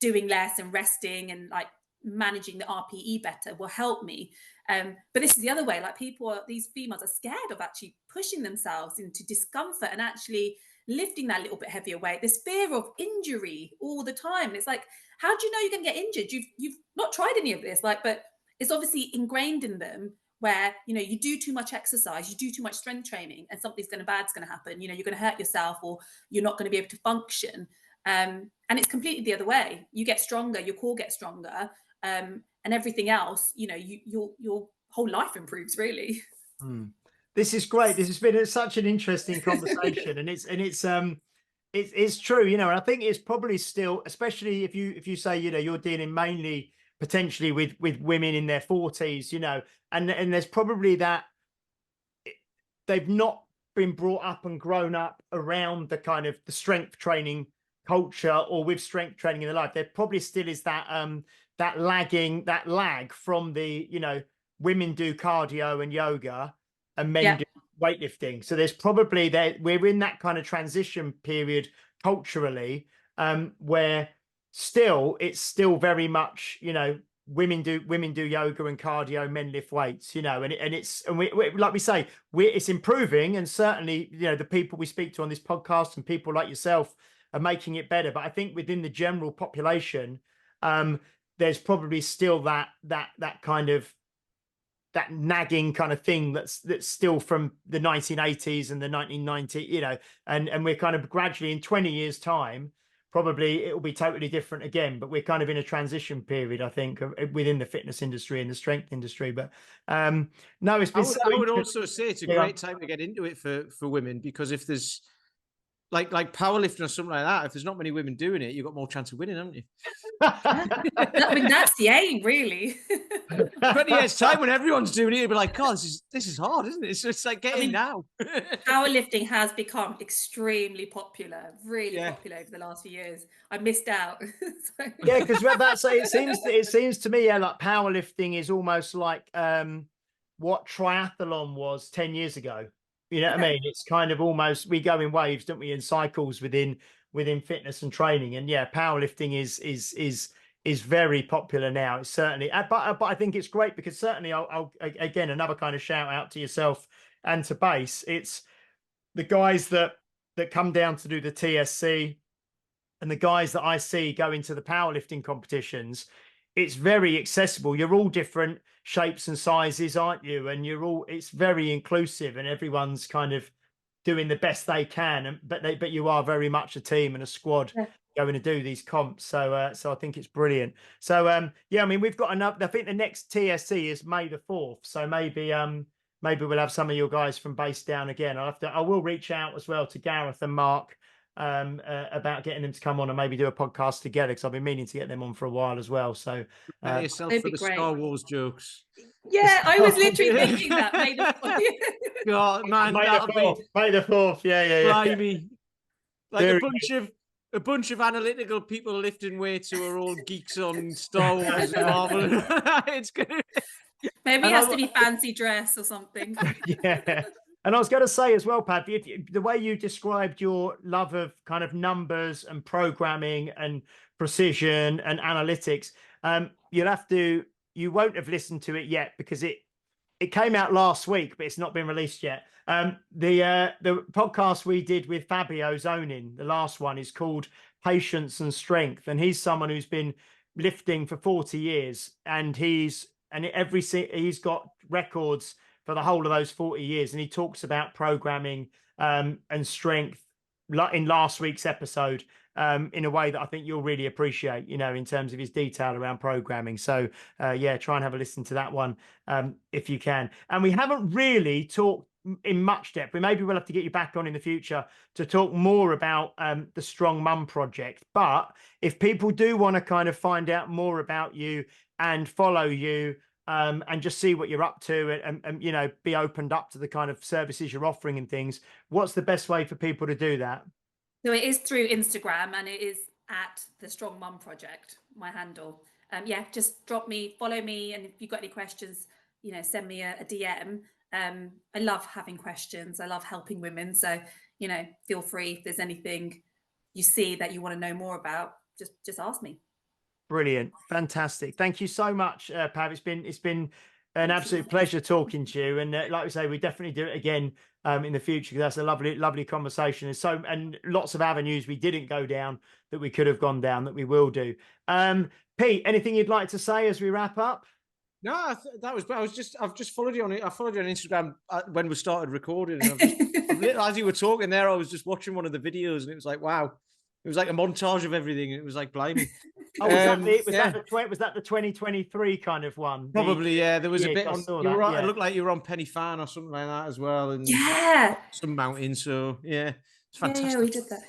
[SPEAKER 3] doing less and resting and like managing the RPE better will help me. But this is the other way. Like, these females are scared of actually pushing themselves into discomfort and actually lifting that little bit heavier weight. There's fear of injury all the time. And it's like, how do you know you're going to get injured? You've not tried any of this, like, but it's obviously ingrained in them, where, you know, you do too much exercise, you do too much strength training, and something bad's going to happen. You know, you're going to hurt yourself, or you're not going to be able to function. And it's completely the other way. You get stronger, your core gets stronger, and everything else, you know, your whole life improves, really.
[SPEAKER 1] This is great. This has been such an interesting conversation, and it's true, you know. And I think it's probably still, especially if you say, you know, you're dealing mainly potentially with women in their 40s, you know, and there's probably that they've not been brought up and grown up around the kind of the strength training culture, or with strength training in their life. There probably still is that that lag from the, you know, women do cardio and yoga and men do weightlifting. So there's probably we're in that kind of transition period culturally, where it's still very much, you know, women do yoga and cardio, men lift weights, you know, and we like we say, it's improving, and certainly, you know, the people we speak to on this podcast and people like yourself are making it better. But I think within the general population, there's probably still that kind of that nagging kind of thing that's still from the 1980s and the 1990s, you know, and we're kind of gradually in 20 years time, probably it will be totally different again, but we're kind of in a transition period, I think, within the fitness industry and the strength industry. But no, it's been
[SPEAKER 2] I would also say it's a great time to get into it for women, because if there's like powerlifting or something like that, if there's not many women doing it, you've got more chance of winning, haven't you?
[SPEAKER 3] I mean, that's the aim, really.
[SPEAKER 2] 20 years time when everyone's doing it, you'll be like, God, this is hard, isn't it? It's like getting now.
[SPEAKER 3] Powerlifting has become extremely popular, really popular over the last few years. I missed out. So.
[SPEAKER 1] Yeah, because that's it seems to me, yeah, like powerlifting is almost like what triathlon was 10 years ago. You know what I mean? It's kind of almost, we go in waves, don't we, in cycles within fitness and training. And yeah, powerlifting is very popular now. It's certainly, but I think it's great because certainly I'll again, another kind of shout out to yourself and to Base. It's the guys that come down to do the TSC and the guys that I see go into the powerlifting competitions. It's very accessible. You're all different shapes and sizes, aren't you? And it's very inclusive, and everyone's kind of doing the best they can. But you are very much a team and a squad going to do these comps. So I think it's brilliant. So yeah, I mean, we've got another. I think the next TSC is May the 4th. So maybe we'll have some of your guys from Base down again. I will reach out as well to Gareth and Mark about getting them to come on and maybe do a podcast together, because I've been meaning to get them on for a while as well. So
[SPEAKER 2] prepare yourself for the Star Wars jokes.
[SPEAKER 3] Yeah, I was literally thinking that.
[SPEAKER 2] God, man,
[SPEAKER 1] May the 4th. Yeah.
[SPEAKER 2] Blimey. Like a bunch of analytical people lifting weights who are all geeks on Star Wars and Marvel. It's gonna.
[SPEAKER 3] Maybe it has to be fancy dress or something.
[SPEAKER 1] Yeah. And I was going to say as well, Pav, the way you described your love of kind of numbers and programming and precision and analytics, you won't have listened to it yet because it came out last week, but it's not been released yet. The podcast we did with Fabio Zonin, the last one, is called Patience and Strength, and he's someone who's been lifting for 40 years, and he's got records for the whole of those 40 years. And he talks about programming and strength in last week's episode in a way that I think you'll really appreciate, you know, in terms of his detail around programming. So yeah, try and have a listen to that one if you can. And we haven't really talked in much depth. We'll have to get you back on in the future to talk more about the Strong Mum project. But if people do want to kind of find out more about you and follow you, and just see what you're up to and you know, be opened up to the kind of services you're offering and things, what's the best way for people to do that?
[SPEAKER 3] So it is through Instagram, and it is at the Strong Mum Project, my handle. Yeah, just follow me, and if you've got any questions, you know, send me a DM. I love having questions. I love helping women. So, you know, feel free, if there's anything you see that you want to know more about, just ask me.
[SPEAKER 1] Brilliant. Fantastic. Thank you so much, Pav. It's been an absolute pleasure talking to you. And like we say, we definitely do it again in the future, because that's a lovely conversation. And lots of avenues we didn't go down that we could have gone down that we will do. Pete, anything you'd like to say as we wrap up?
[SPEAKER 2] No, I've just followed you on it. I followed you on Instagram when we started recording. And as you were talking there, I was just watching one of the videos, and it was like, wow. It was like a montage of everything. It was like, blimey.
[SPEAKER 1] Oh, was that the 2023 kind of one?
[SPEAKER 2] Probably, yeah. There was a bit on.
[SPEAKER 1] It
[SPEAKER 2] looked like you were on Penny Fan or something like that as well, and some mountain. So yeah, it's fantastic.
[SPEAKER 3] Yeah, we did that.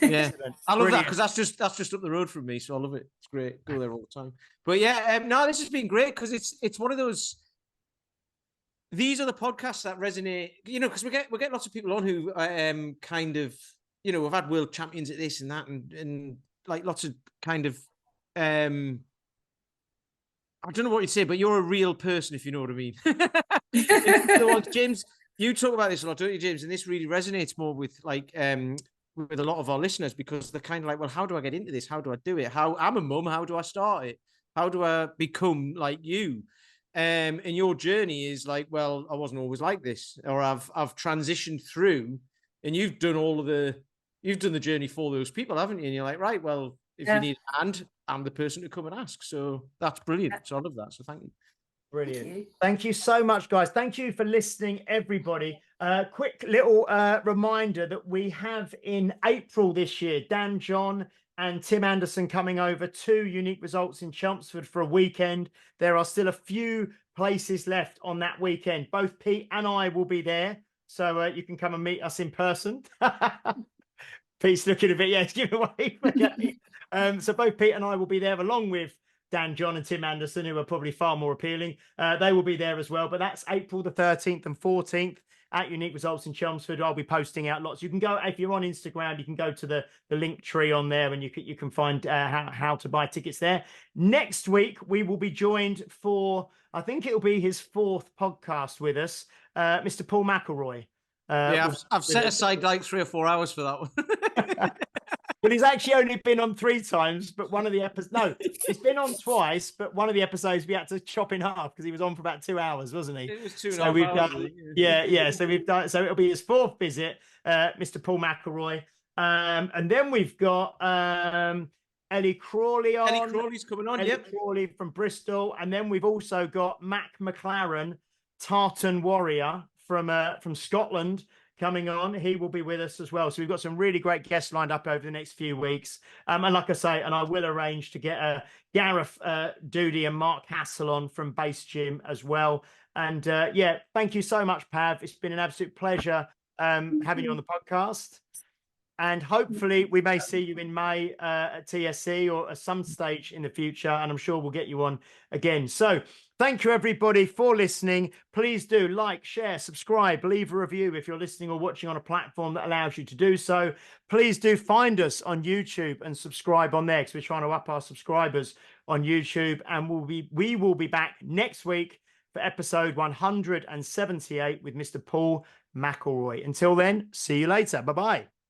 [SPEAKER 2] Yeah, I love that, because that's just up the road from me, so I love it. It's great. Go there all the time. But yeah, no, this has been great, because it's one of those. These are the podcasts that resonate, you know, because we get lots of people on who kind of. You know, we've had world champions at this and that, and like lots of kind of, I don't know what you'd say, but you're a real person, if you know what I mean. James, you talk about this a lot, don't you, James? And this really resonates more with with a lot of our listeners, because they're kind of like, well, how do I get into this? How do I do it? I'm a mum. How do I start it? How do I become like you? And your journey is like, well, I wasn't always like this, or I've transitioned through, and you've done the journey for those people, haven't you? And you're like, right, well, if you need a hand, I'm the person to come and ask. So that's brilliant. So I love that. So thank you.
[SPEAKER 1] Brilliant. Thank you so much, guys. Thank you for listening, everybody. Quick little reminder that we have in April this year, Dan John and Tim Anderson coming over to Unique Results in Chelmsford for a weekend. There are still a few places left on that weekend. Both Pete and I will be there, so you can come and meet us in person. Pete's looking a bit, yes, give away. Okay. So both Pete and I will be there along with Dan John and Tim Anderson, who are probably far more appealing. They will be there as well, but that's April the 13th and 14th at Unique Results in Chelmsford. I'll be posting out lots. You can go, if you're on Instagram, you can go to the link tree on there and you can find how to buy tickets there. Next week, we will be joined for, I think it'll be his 4th podcast with us, Mr. Paul McElroy.
[SPEAKER 2] Yeah, I've set aside like 3 or 4 hours for that one.
[SPEAKER 1] Well, he's actually only been on 3 times, but one of the episodes, no, he's been on twice, but one of the episodes we had to chop in half because he was on for about 2 hours, wasn't he?
[SPEAKER 2] It was 2
[SPEAKER 1] so
[SPEAKER 2] and a
[SPEAKER 1] we've
[SPEAKER 2] half
[SPEAKER 1] done,
[SPEAKER 2] hours.
[SPEAKER 1] yeah. So we've done, so it'll be his 4th visit, Mr. Paul McElroy. And then we've got Ellie Crawley on.
[SPEAKER 2] Ellie Crawley's coming on,
[SPEAKER 1] Ellie Crawley from Bristol. And then we've also got Mac McLaren, Tartan Warrior from Scotland, coming on. He will be with us as well. So we've got some really great guests lined up over the next few weeks. And like I say, and I will arrange to get Gareth Doody and Mark Hassel on from Base Gym as well. And yeah, thank you so much, Pav. It's been an absolute pleasure having you on the podcast. And hopefully we may see you in May at TSC or at some stage in the future. And I'm sure we'll get you on again. So thank you, everybody, for listening. Please do like, share, subscribe, leave a review if you're listening or watching on a platform that allows you to do so. Please do find us on YouTube and subscribe on there because we're trying to up our subscribers on YouTube. And we will be back next week for episode 178 with Mr. Paul McElroy. Until then, see you later. Bye-bye.